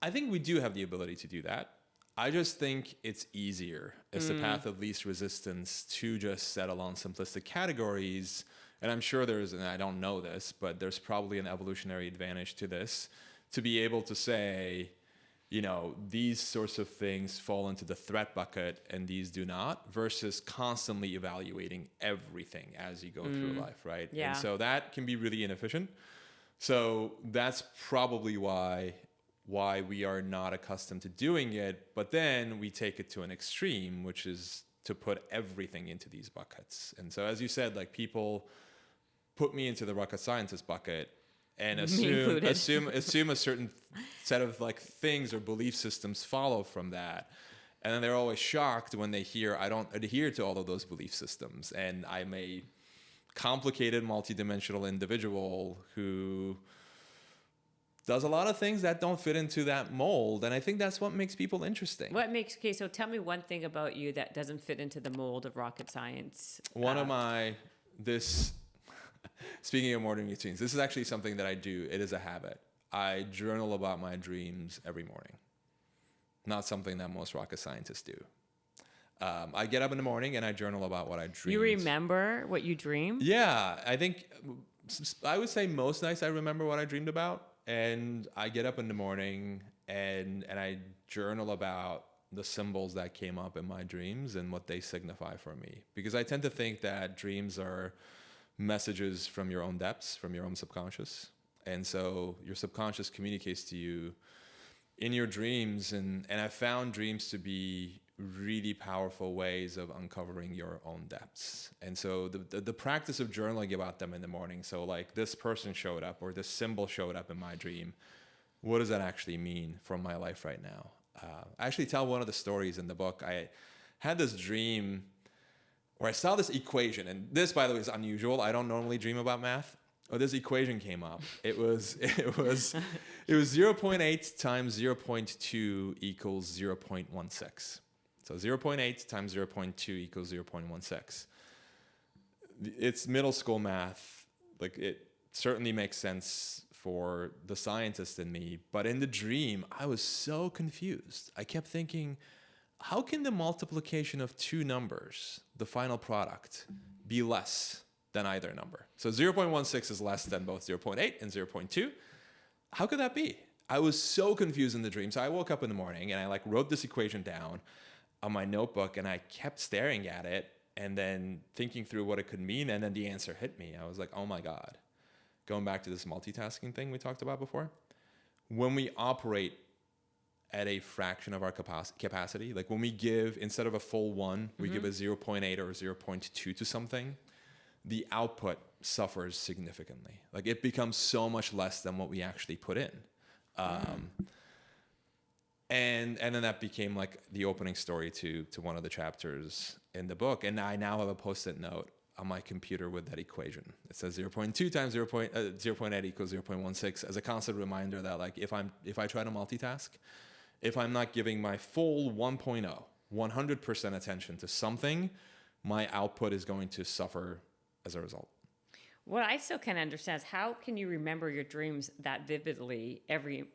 we do have the ability to do that. I just think it's easier. It's the path of least resistance to just settle on simplistic categories. And I'm sure and I don't know this, but there's probably an evolutionary advantage to this, to be able to say, these sorts of things fall into the threat bucket and these do not, versus constantly evaluating everything as you go through life, right? Yeah. And so that can be really inefficient. So that's probably why we are not accustomed to doing it, but then we take it to an extreme, which is to put everything into these buckets. And so, as you said, like people put me into the rocket scientist bucket and assume a certain set of like things or belief systems follow from that. And then they're always shocked when they hear I don't adhere to all of those belief systems, and I'm a complicated, multidimensional individual who does a lot of things that don't fit into that mold. And I think that's what makes people interesting. Okay, so tell me one thing about you that doesn't fit into the mold of rocket science. Speaking of morning routines, this is actually something that I do. It is a habit. I journal about my dreams every morning. Not something that most rocket scientists do. I get up in the morning and I journal about what I dreamed. You remember what you dreamed? Yeah, I would say most nights I remember what I dreamed about. And I get up in the morning and I journal about the symbols that came up in my dreams and what they signify for me. Because I tend to think that dreams are messages from your own depths, from your own subconscious. And so your subconscious communicates to you in your dreams. And I found dreams to be really powerful ways of uncovering your own depths. And so the practice of journaling about them in the morning, so like this person showed up or this symbol showed up in my dream, what does that actually mean for my life right now? I actually tell one of the stories in the book. I had this dream where I saw this equation, and this, by the way, is unusual. I don't normally dream about math. Oh, this equation came up. It was 0.8 times 0.2 equals 0.16. So 0.8 times 0.2 equals 0.16. It's middle school math. Like, it certainly makes sense for the scientist in me. But in the dream, I was so confused. I kept thinking, how can the multiplication of two numbers, the final product, be less than either number? So 0.16 is less than both 0.8 and 0.2. How could that be? I was so confused in the dream. So I woke up in the morning and I wrote this equation down on my notebook, and I kept staring at it and then thinking through what it could mean. And then the answer hit me. I was like, oh my God. Going back to this multitasking thing we talked about before. When we operate at a fraction of our capacity, like when we give, instead of a full 1, we give a 0.8 or 0.2 to something, the output suffers significantly. Like, it becomes so much less than what we actually put in. And then that became like the opening story to one of the chapters in the book. And I now have a Post-it note on my computer with that equation. It says 0.2 times 0.8 equals 0.16 as a constant reminder that, like, if I try to multitask, if I'm not giving my full 1.0, 100% attention to something, my output is going to suffer as a result. What I still can't understand is how can you remember your dreams that vividly every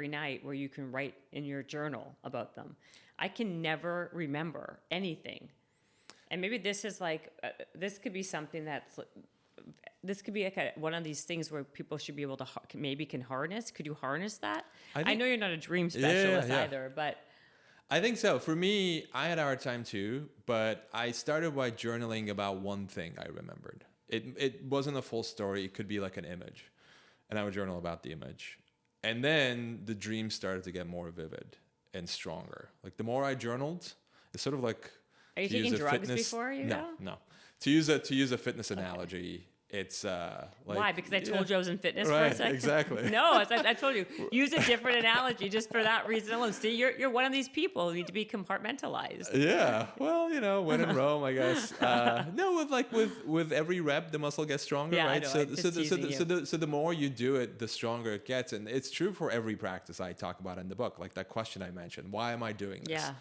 night, where you can write in your journal about them? I can never remember anything. And maybe this is this could be something this could be like one of these things where people should be able to can harness. Could you harness that? I know you're not a dream specialist either, but I think so. For me, I had a hard time too, but I started by journaling about one thing I remembered. It wasn't a full story. It could be like an image. And I would journal about the image. And then the dream started to get more vivid and stronger. Like the more I journaled, it's sort of like Are you to use taking a drugs fitness, before you no, go? no. To use a fitness analogy, it's like Why? Because I told you I was in fitness for right, a second? exactly. No, I told you. Use a different analogy just for that reason alone. See, you're one of these people who need to be compartmentalized. Yeah, well, when in Rome, I guess. No, with every rep, the muscle gets stronger, Yeah, I right? know, So, I'm just so, the, so, teasing the, so, you. the, so the more you do it, the stronger it gets, and it's true for every practice I talk about in the book. Like that question I mentioned, why am I doing this? Yeah.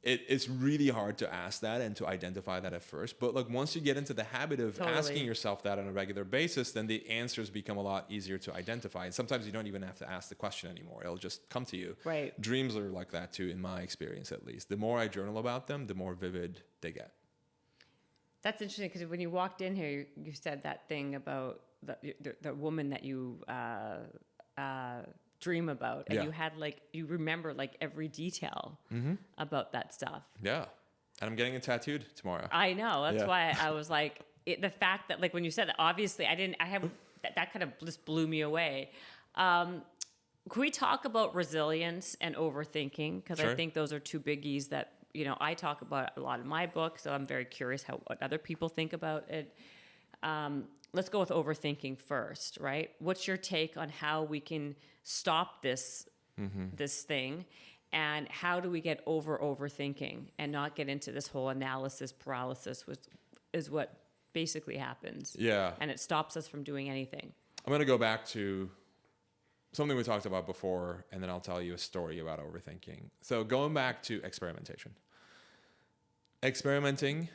It's really hard to ask that and to identify that at first. But like once you get into the habit of Totally. asking yourself that on a regular basis, then the answers become a lot easier to identify. And sometimes you don't even have to ask the question anymore. It'll just come to you. Right. Dreams are like that too, in my experience at least. The more I journal about them, the more vivid they get. That's interesting because when you walked in here, you said that thing about the woman that you dream about, and Yeah. you had you remember every detail about that stuff. Yeah. And I'm getting it tattooed tomorrow. I know. That's Yeah. why I was like, the fact that when you said that, obviously that kind of just blew me away. Can we talk about resilience and overthinking? Because Sure. I think those are two biggies that, I talk about a lot in my book. So I'm very curious what other people think about it. Let's go with overthinking first, right? What's your take on how we can stop this thing, and how do we get overthinking and not get into this whole analysis paralysis, which is what basically happens. Yeah. And it stops us from doing anything. I'm going to go back to something we talked about before, and then I'll tell you a story about overthinking. So going back to experimentation. Experimenting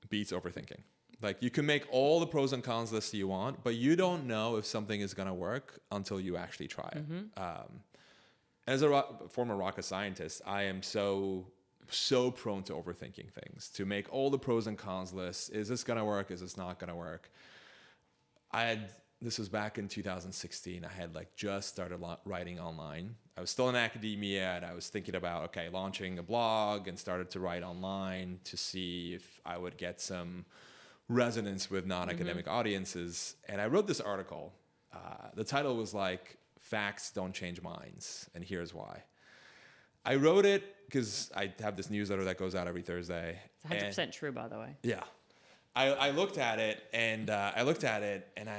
beats overthinking. Like you can make all the pros and cons lists you want, but you don't know if something is going to work until you actually try it. As a former rocket scientist, I am so prone to overthinking things, to make all the pros and cons lists. Is this going to work? Is this not going to work? This was back in 2016. I had just started writing online. I was still in academia, and I was thinking about, launching a blog, and started to write online to see if I would get some resonance with non-academic audiences. And I wrote this article. The title was Facts Don't Change Minds, and here's why. I wrote it because I have this newsletter that goes out every Thursday. It's 100% true, by the way. Yeah. I looked at it and I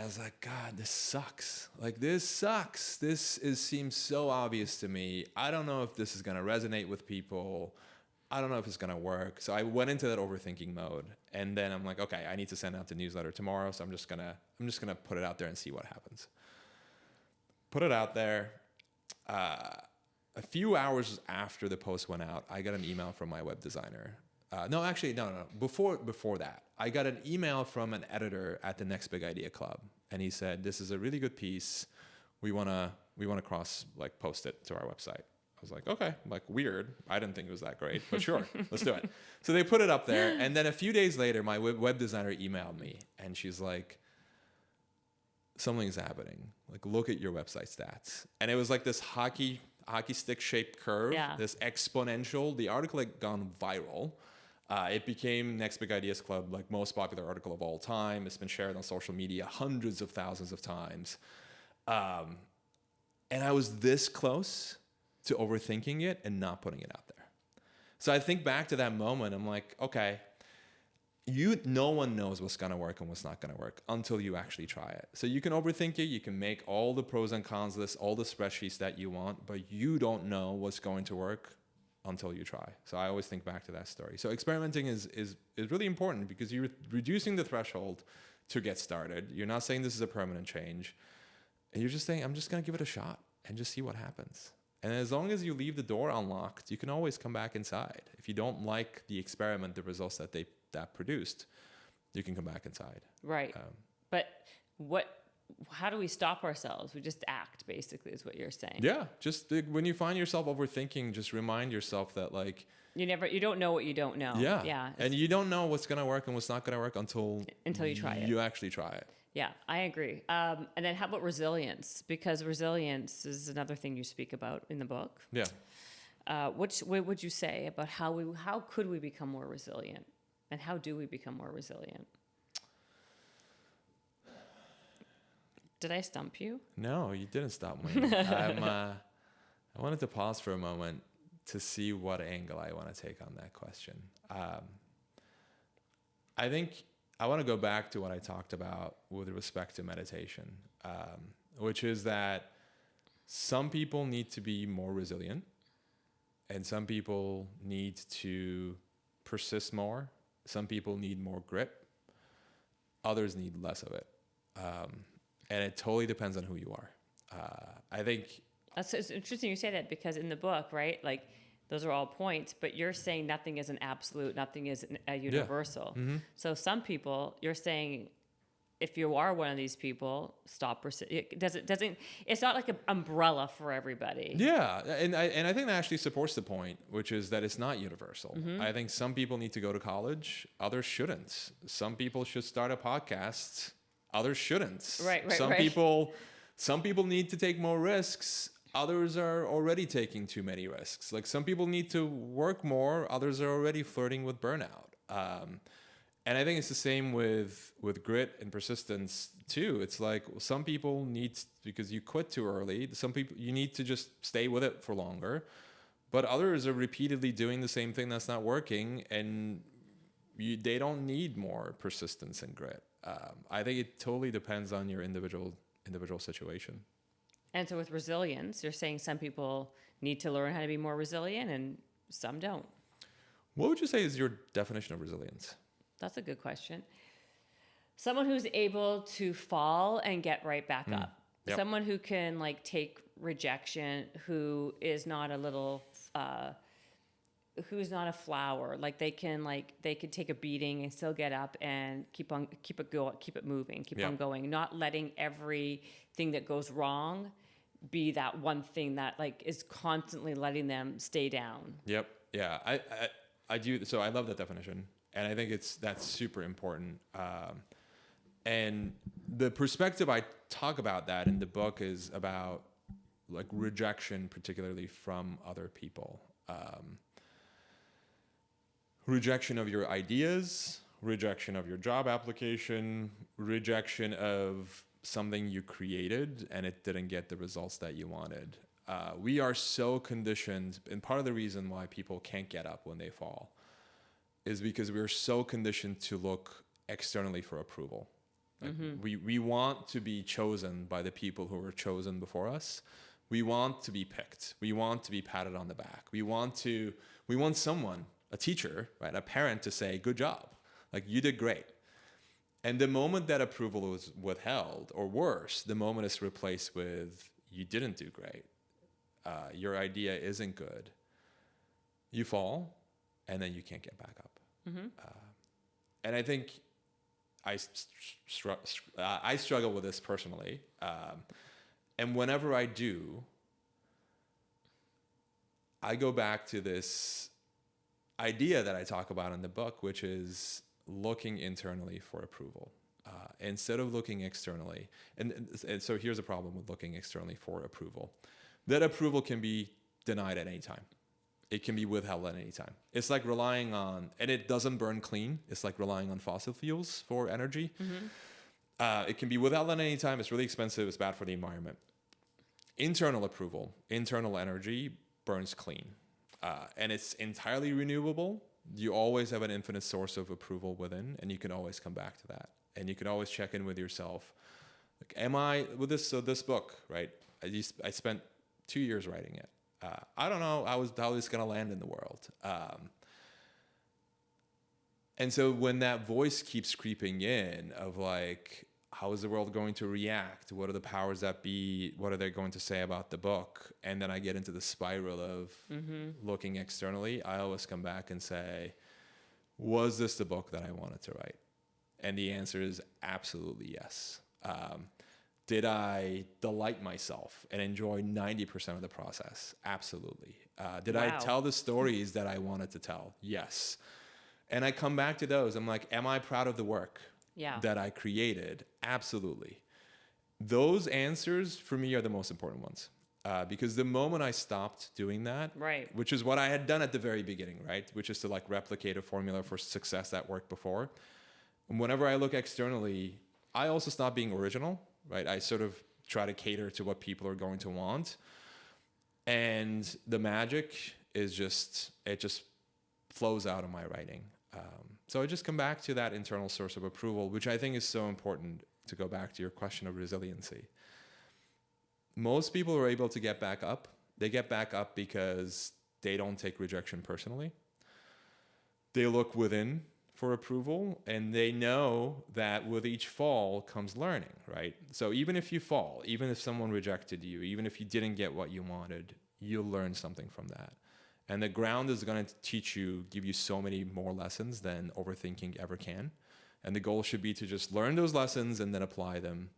was like, God, this sucks. This sucks. Seems so obvious to me. I don't know if this is going to resonate with people. I don't know if it's going to work. So I went into that overthinking mode, and then I'm like, okay, I need to send out the newsletter tomorrow. So I'm just going to put it out there and see what happens. Put it out there. A few hours after the post went out, I got an email from my web designer. No. Before that, I got an email from an editor at the Next Big Idea Club, and he said, "This is a really good piece. We wanna post it to our website." I was like, "Okay." Weird. I didn't think it was that great, but sure, let's do it. So they put it up there, and then a few days later, my web designer emailed me, and she's like, "Something's happening. Look at your website stats." And it was this hockey stick shaped curve, this exponential. The article had gone viral. It became Next Big Ideas Club, most popular article of all time. It's been shared on social media hundreds of thousands of times. And I was this close to overthinking it and not putting it out there. So I think back to that moment. I'm like, okay, no one knows what's going to work and what's not going to work until you actually try it. So you can overthink it. You can make all the pros and cons lists, all the spreadsheets that you want, but you don't know what's going to work until you try. So I always think back to that story. So experimenting is really important because you're reducing the threshold to get started. You're not saying this is a permanent change. And you're just saying, I'm just going to give it a shot and just see what happens. And as long as you leave the door unlocked, you can always come back inside. If you don't like the experiment, the results that produced, you can come back inside. Right. But how do we stop ourselves? We just act, basically, is what you're saying. Yeah. Just when you find yourself overthinking, just remind yourself that you don't know what you don't know. Yeah. Yeah. And you don't know what's going to work and what's not going to work until you try it. You actually try it. Yeah, I agree. And then how about resilience? Because resilience is another thing you speak about in the book. Yeah. What would you say about how could we become more resilient, and how do we become more resilient? Did I stump you? No, you didn't stop me. I wanted to pause for a moment to see what angle I want to take on that question. I think I want to go back to what I talked about with respect to meditation, which is that some people need to be more resilient, and some people need to persist more. Some people need more grit. Others need less of it. And it totally depends on who you are. I think It's interesting you say that, because in the book, right, like those are all points, but you're saying nothing is an absolute, nothing is a universal. Mm-hmm. So some people, you're saying, if you are one of these people, stop. It's not like an umbrella for everybody. Yeah, and I think that actually supports the point, which is that it's not universal. Mm-hmm. I think some people need to go to college, others shouldn't. Some people should start a podcast, others shouldn't. Right. Some people need to take more risks. Others are already taking too many risks. Like some people need to work more. Others are already flirting with burnout. And I think it's the same with grit and persistence too. It's like some people need, because you quit too early, some people, you need to just stay with it for longer. But others are repeatedly doing the same thing that's not working, and they don't need more persistence and grit. I think it totally depends on your individual situation. And so with resilience, you're saying some people need to learn how to be more resilient and some don't. What would you say is your definition of resilience? That's a good question. Someone who's able to fall and get right back up. Yep. Someone who can like take rejection, who is not a little, who's not a flower. Like they could take a beating and still get up and keep it moving, keep on going. Not letting everything that goes wrong be that one thing that like is constantly letting them stay down. Yep. Yeah. I do. So I love that definition. And I think that's super important. And the perspective I talk about that in the book is about like rejection, particularly from other people. Rejection of your ideas, rejection of your job application, rejection of something you created and it didn't get the results that you wanted. We are so conditioned, and part of the reason why people can't get up when they fall is because we're so conditioned to look externally for approval. Like we want to be chosen by the people who were chosen before us. We want to be picked. We want to be patted on the back. We want someone, a teacher, right, a parent, to say, good job, like you did great. And the moment that approval is withheld, or worse, the moment it's replaced with you didn't do great, your idea isn't good, you fall, and then you can't get back up. And I think I struggle with this personally. And whenever I do, I go back to this idea that I talk about in the book, which is looking internally for approval instead of looking externally. And so here's a problem with looking externally for approval. That approval can be denied at any time. It can be withheld at any time. It's like relying on, and it doesn't burn clean. It's like relying on fossil fuels for energy. It can be withheld at any time. It's really expensive. It's bad for the environment. Internal approval, internal energy burns clean. And it's entirely renewable. You always have an infinite source of approval within, and you can always come back to that. And you can always check in with yourself. Like, am I, with this book, right? I spent 2 years writing it. I don't know how it's going to land in the world. And so when that voice keeps creeping in of like, how is the world going to react? What are the powers that be? What are they going to say about the book? And then I get into the spiral of looking externally. I always come back and say, was this the book that I wanted to write? And the answer is absolutely yes. Did I delight myself and enjoy 90% of the process? Absolutely. Did I tell the stories that I wanted to tell? Yes. And I come back to those. I'm like, am I proud of the work that I created? Absolutely. Those answers for me are the most important ones. Because the moment I stopped doing that, Right. which is what I had done at the very beginning, right, which is to like replicate a formula for success that worked before. And whenever I look externally, I also stop being original, right? I sort of try to cater to what people are going to want. And the magic is it just flows out of my writing. So I just come back to that internal source of approval, which I think is so important to go back to your question of resiliency. Most people are able to get back up. They get back up because they don't take rejection personally. They look within for approval, and they know that with each fall comes learning, right? So even if you fall, even if someone rejected you, even if you didn't get what you wanted, you'll learn something from that. And the ground is going to give you so many more lessons than overthinking ever can. And the goal should be to just learn those lessons and then apply them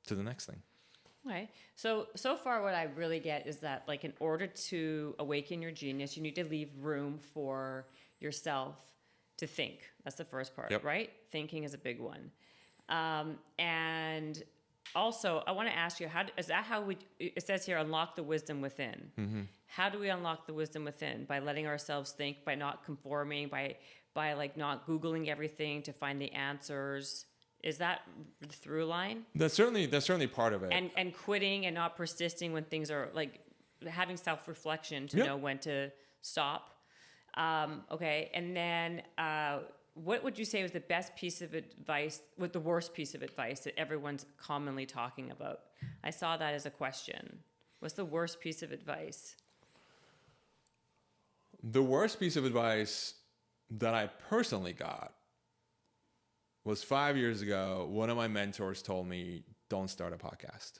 to the next thing. Okay. So far what I really get is that, like, in order to awaken your genius, you need to leave room for yourself to think. That's the first part, Yep. right? Thinking is a big one. And also, I want to ask you, it says here, unlock the wisdom within. Mm-hmm. How do we unlock the wisdom within? By letting ourselves think, by not conforming, by like not Googling everything to find the answers. Is that the through line? That's certainly part of it. And quitting and not persisting when things are like having self-reflection to Yep. know when to stop. Okay. And then what would you say was the best piece of advice, with the worst piece of advice that everyone's commonly talking about? I saw that as a question. What's the worst piece of advice? The worst piece of advice that I personally got was 5 years ago. One of my mentors told me, don't start a podcast.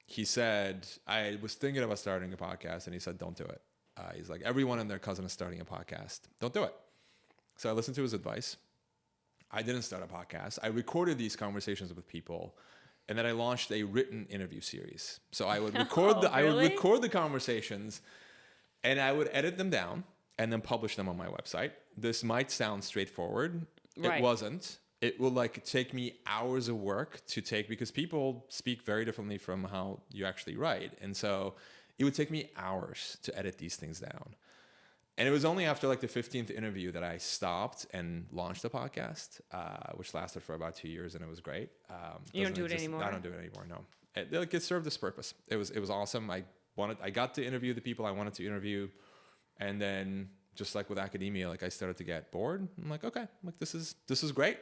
He said, I was thinking about starting a podcast, and he said, don't do it. He's like, everyone and their cousin is starting a podcast. Don't do it. So I listened to his advice. I didn't start a podcast. I recorded these conversations with people, and then I launched a written interview series. So I would record I would record the conversations, and I would edit them down and then publish them on my website. This might sound straightforward. Right. It wasn't. It will like take me hours of work to take, because people speak very differently from how you actually write. And so it would take me hours to edit these things down. And it was only after like the 15th interview that I stopped and launched a podcast, which lasted for about 2 years, and it was great. You don't do it anymore? I don't do it anymore, no. It served its purpose. It was awesome. I got to interview the people I wanted to interview, and then just like with academia, like I started to get bored. I'm like, okay, this is great.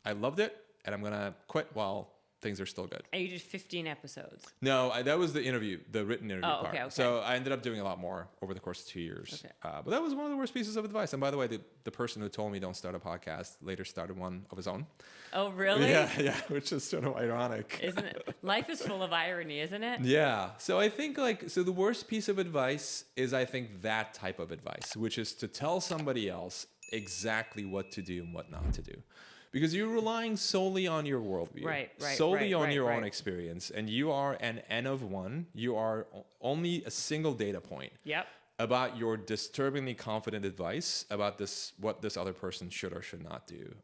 I loved it, and I'm gonna quit while things are still good. And you did 15 episodes. No, that was the written interview part. Okay. So I ended up doing a lot more over the course of 2 years. Okay. But that was one of the worst pieces of advice. And by the way, the person who told me don't start a podcast later started one of his own. Oh, really? Yeah, which is sort of ironic. Isn't it? Life is full of irony, isn't it? Yeah. So I think the worst piece of advice is, I think, that type of advice, which is to tell somebody else exactly what to do and what not to do. Because you're relying solely on your worldview, solely on your own experience, and you are an N of one. You are only a single data point about your disturbingly confident advice about what this other person should or should not do.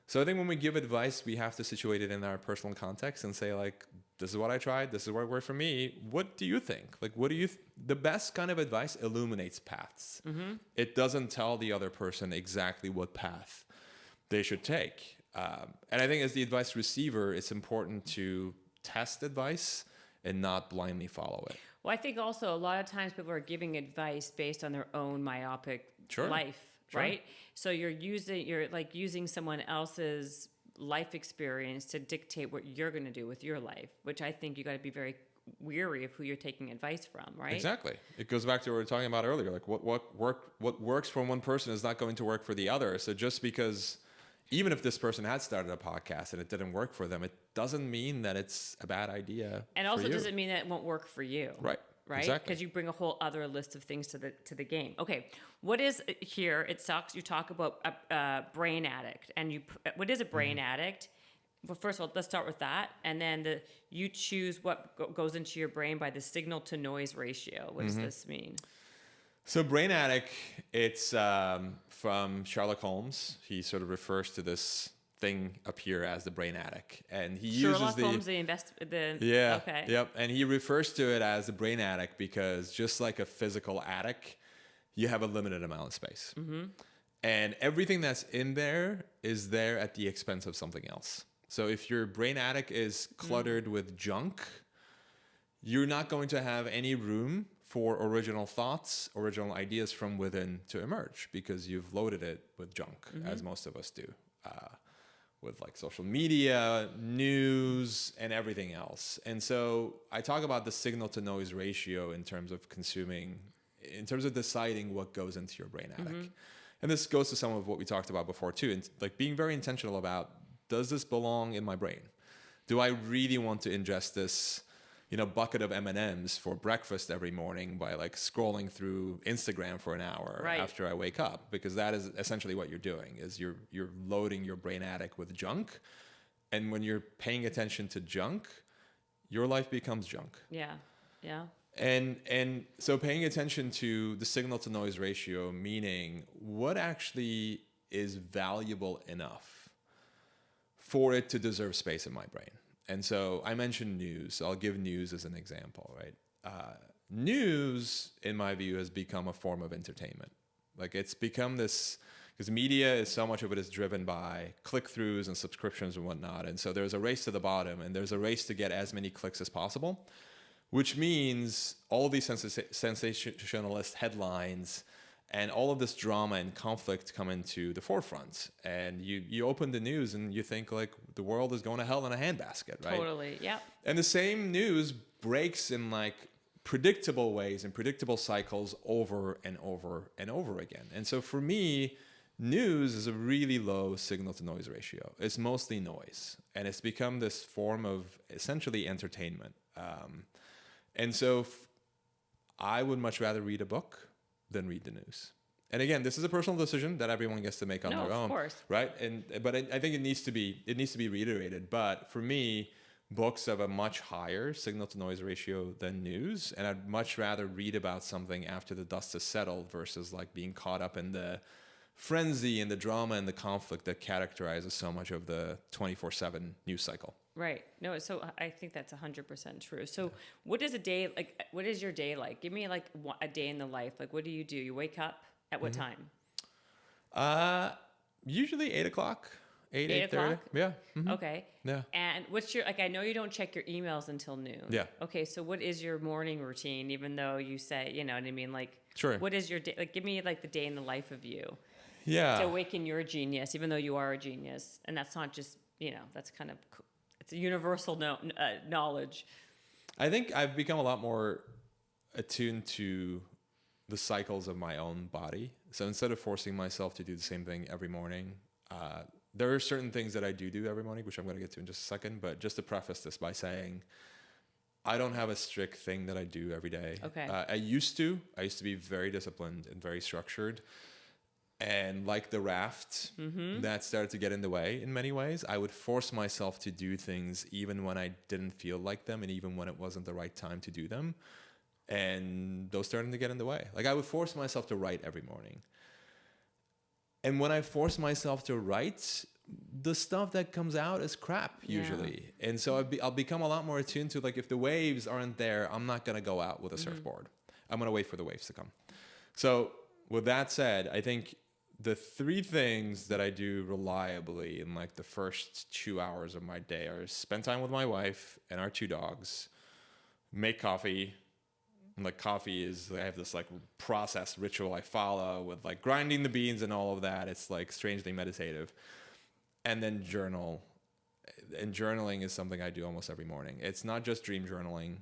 So I think when we give advice, we have to situate it in our personal context and say, like, this is what I tried. This is what worked for me. What do you think? Like, what do you? The best kind of advice illuminates paths. Mm-hmm. It doesn't tell the other person exactly what path they should take. And I think as the advice receiver, it's important to test advice and not blindly follow it. Well, I think also a lot of times people are giving advice based on their own myopic life, right? So you're using someone else's life experience to dictate what you're going to do with your life, which I think you got to be very weary of who you're taking advice from, right? Exactly. It goes back to what we were talking about earlier. Like what works for one person is not going to work for the other. So just because, even if this person had started a podcast and it didn't work for them, it doesn't mean that it's a bad idea. And also doesn't mean that it w't work for you. Right. Right? Exactly. Because you bring a whole other list of things to the game. Okay. What is here? It sucks. You talk about a brain addict, and what is a brain addict? Well, first of all, let's start with that, and then you choose what goes into your brain by the signal to noise ratio. What does this mean? So brain addict, it's from Sherlock Holmes. He sort of refers to this thing appear as the brain attic, and he Sherlock uses Holmes, yeah, okay. yep, and he refers to it as the brain attic because just like a physical attic, you have a limited amount of space, and everything that's in there is there at the expense of something else. So if your brain attic is cluttered with junk, you're not going to have any room for original thoughts, original ideas from within to emerge because you've loaded it with junk, as most of us do, with like social media, news, and everything else. And so I talk about the signal to noise ratio in terms of consuming, in terms of deciding what goes into your brain attic. And this goes to some of what we talked about before too, and like being very intentional about, does this belong in my brain? Do I really want to ingest this, bucket of M&Ms for breakfast every morning by like scrolling through Instagram for an hour after I wake up? Because that is essentially what you're doing, is you're loading your brain attic with junk. And when you're paying attention to junk, your life becomes junk. Yeah. Yeah. And so paying attention to the signal to noise ratio, meaning what actually is valuable enough for it to deserve space in my brain. And so I mentioned news. So I'll give news as an example, right? News, in my view, has become a form of entertainment. Like it's become this, because media is, so much of it is driven by click-throughs and subscriptions and whatnot. And so there's a race to the bottom, and there's a race to get as many clicks as possible, which means all of these sensationalist headlines and all of this drama and conflict come into the forefront. And you open the news and you think like the world is going to hell in a handbasket, right? Totally, yeah. And the same news breaks in like predictable ways and predictable cycles over and over and over again. And so for me, news is a really low signal to noise ratio. It's mostly noise, and it's become this form of essentially entertainment. And so I would much rather read a book than read the news. And again, this is a personal decision that everyone gets to make on their own, course. right? But I think it needs to be reiterated. But for me, books have a much higher signal to noise ratio than news, and I'd much rather read about something after the dust has settled versus like being caught up in the frenzy and the drama and the conflict that characterizes so much of the 24/7 news cycle. Right. No, so I think that's 100% true. So what is a day like? What is your day like? Give me like a day in the life. Like, what do? You wake up at what time? Usually 8 o'clock, 8:30. o'clock? Yeah. Mm-hmm. Okay. Yeah. And what's your, like, I know you don't check your emails until noon. Yeah. Okay. So what is your morning routine, even though you say, you know what I mean? Like, Sure. what is your day? Like, give me like the day in the life of you. Yeah. To awaken your genius, even though you are a genius. And that's not just, that's kind of, it's a universal knowledge. I think I've become a lot more attuned to the cycles of my own body. So instead of forcing myself to do the same thing every morning, there are certain things that I do every morning, which I'm going to get to in just a second. But just to preface this by saying, I don't have a strict thing that I do every day. Okay. I used to be very disciplined and very structured. And like the raft, that started to get in the way in many ways. I would force myself to do things even when I didn't feel like them and even when it wasn't the right time to do them. And those started to get in the way. Like I would force myself to write every morning. And when I force myself to write, the stuff that comes out is crap usually. Yeah. And so I'll become a lot more attuned to, like, if the waves aren't there, I'm not going to go out with a surfboard. I'm going to wait for the waves to come. So with that said, I think the three things that I do reliably in like the first 2 hours of my day are spend time with my wife and our 2 dogs, make coffee. And like coffee is, I have this like process ritual I follow with like grinding the beans and all of that. It's like strangely meditative. And then journal. And journaling is something I do almost every morning. It's not just dream journaling,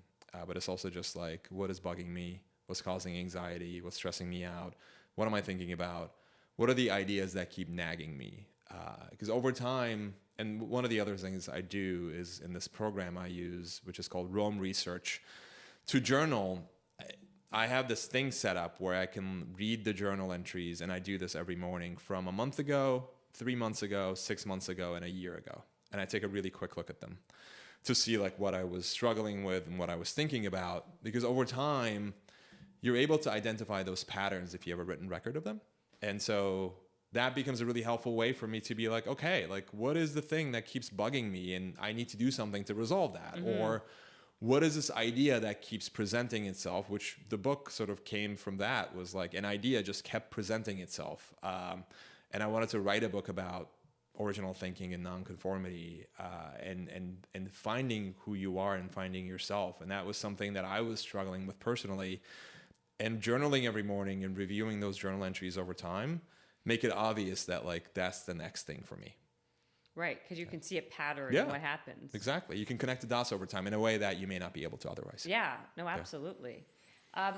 but it's also just like, what is bugging me? What's causing anxiety? What's stressing me out? What am I thinking about? What are the ideas that keep nagging me? Because over time, and one of the other things I do is in this program I use, which is called Rome Research, to journal, I have this thing set up where I can read the journal entries, and I do this every morning from a month ago, 3 months ago, 6 months ago, and a year ago. And I take a really quick look at them to see like what I was struggling with and what I was thinking about. Because over time, you're able to identify those patterns if you have a written record of them. And so that becomes a really helpful way for me to be like, okay, like what is the thing that keeps bugging me and I need to do something to resolve that? Or what is this idea that keeps presenting itself, which the book sort of came from, that was like an idea just kept presenting itself. And I wanted to write a book about original thinking and nonconformity, and finding who you are and finding yourself. And that was something that I was struggling with personally. And journaling every morning and reviewing those journal entries over time make it obvious that like that's the next thing for me. Right, because you can see a pattern in what happens. Exactly. You can connect the dots over time in a way that you may not be able to otherwise. Yeah, no, absolutely.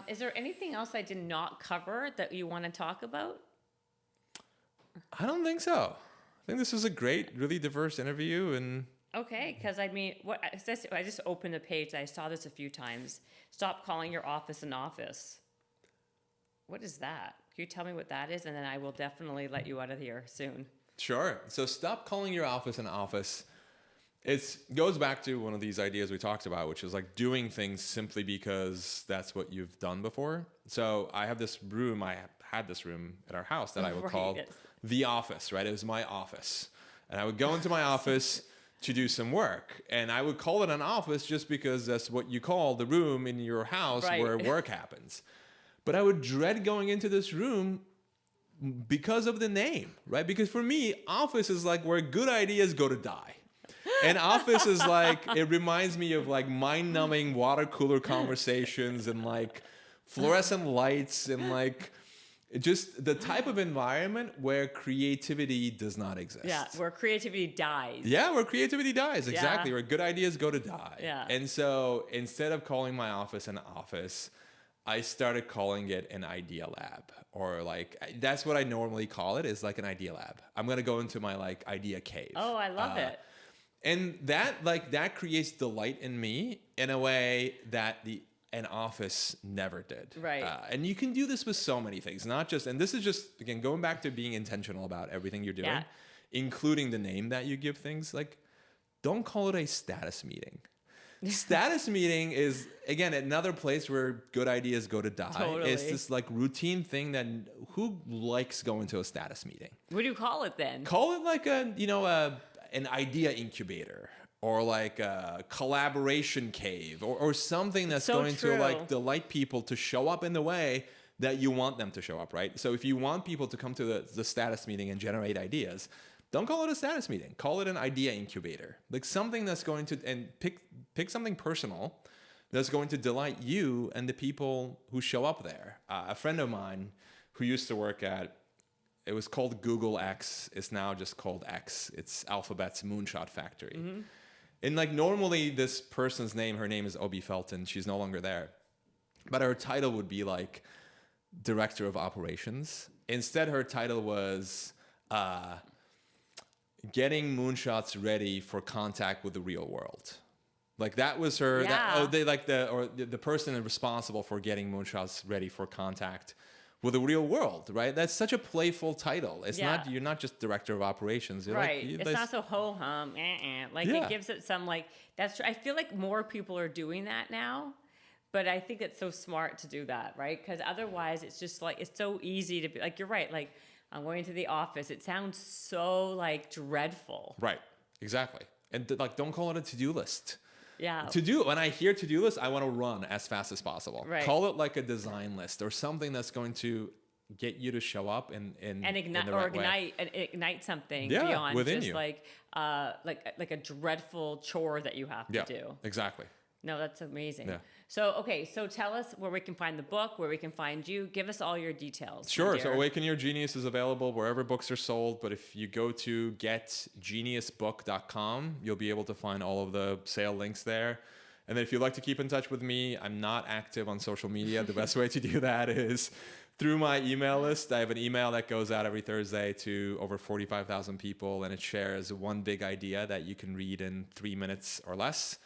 Is there anything else I did not cover that you want to talk about? I don't think so. I think this was a great, really diverse interview. And Okay, because I mean, I just opened the page. I saw this a few times. Stop calling your office an office. What is that? Can you tell me what that is? And then I will definitely let you out of here soon. Sure. So stop calling your office an office. It goes back to one of these ideas we talked about, which is like doing things simply because that's what you've done before. So I have this room, I had this room at our house that I would call the office, right? It was my office. And I would go into my office to do some work. And I would call it an office just because that's what you call the room in your house where work happens. But I would dread going into this room because of the name, right? Because for me, office is like where good ideas go to die. And office is like, it reminds me of like mind-numbing water cooler conversations and like fluorescent lights and like just the type of environment where creativity does not exist. Yeah, where creativity dies. Yeah, where creativity dies, exactly, where good ideas go to die. Yeah. And so instead of calling my office an office, I started calling it an idea lab, or like, that's what I normally call it, is like an idea lab. I'm going to go into my like idea cave. Oh, I love it. And that creates delight in me in a way that an office never did. Right. And you can do this with so many things, not just, and this is just, again, going back to being intentional about everything you're doing, including the name that you give things. Like, don't call it a status meeting. Status meeting is, again, another place where good ideas go to die. Totally. It's this like routine thing that who likes going to a status meeting? What do you call it then? Call it like an idea incubator, or like a collaboration cave, or something that's going to like delight people to show up in the way that you want them to show up, right? So if you want people to come to the status meeting and generate ideas, don't call it a status meeting. Call it an idea incubator. Like something that's going to, and pick something personal that's going to delight you and the people who show up there. A friend of mine who used to work at, it was called Google X. It's now just called X. It's Alphabet's moonshot factory. Mm-hmm. And like normally this person's name, her name is Obi Felton. She's no longer there. But her title would be like Director of Operations. Instead, her title was getting moonshots ready for contact with the real world. Like that was her. Yeah. The person responsible for getting moonshots ready for contact with the real world, right? That's such a playful title. It's not, you're not just director of operations. You're right. Like, it's not so ho-hum. Like it gives it some like, that's true. I feel like more people are doing that now, but I think it's so smart to do that, right? Because otherwise it's just like, it's so easy to be like, you're right. Like I'm going to the office. It sounds so like dreadful. Right. Exactly. And like, don't call it a to-do list. Yeah. When I hear to-do list, I want to run as fast as possible. Right. Call it like a design list or something that's going to get you to show up and ignite something beyond within just you. like a dreadful chore that you have to do. Exactly. No, that's amazing. Yeah. So tell us where we can find the book, where we can find you. Give us all your details. Sure. So Awaken Your Genius is available wherever books are sold. But if you go to getgeniusbook.com, you'll be able to find all of the sale links there. And then if you'd like to keep in touch with me, I'm not active on social media. The best way to do that is through my email list. I have an email that goes out every Thursday to over 45,000 people, and it shares one big idea that you can read in 3 minutes or less.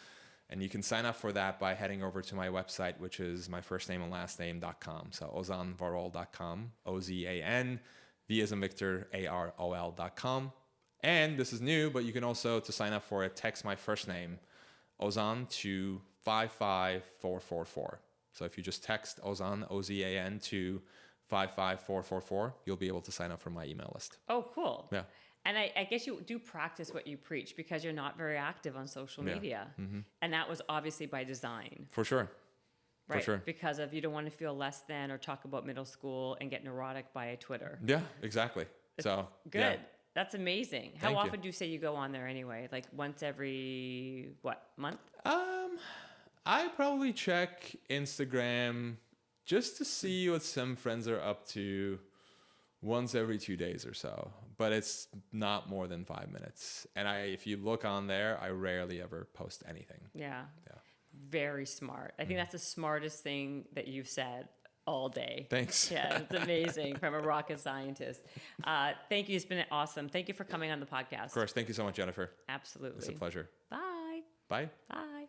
And you can sign up for that by heading over to my website, which is my first name and last name.com. So ozanvarol.com, O-Z-A-N, V as in Victor, A-R-O-L.com. And this is new, but you can also, to sign up for it, text my first name, Ozan, to 55444. So if you just text Ozan, O-Z-A-N, to 55444, you'll be able to sign up for my email list. Oh, cool. Yeah. And I guess you do practice what you preach because you're not very active on social Yeah. media. And that was obviously by design, For sure. right? For sure. Because of you don't want to feel less than or talk about middle school and get neurotic by Twitter. Yeah, exactly. So Good. yeah. That's amazing. How Thank you. often do you say you go on there anyway? Like once every, month? I probably check Instagram just to see what some friends are up to once every 2 days or so, but it's not more than 5 minutes. And if you look on there, I rarely ever post anything. Yeah. Yeah. Very smart. I think that's the smartest thing that you've said all day. Thanks. Yeah, it's amazing from a rocket scientist. Thank you. It's been awesome. Thank you for coming on the podcast. Of course. Thank you so much, Jennifer. Absolutely. It's a pleasure. Bye. Bye. Bye.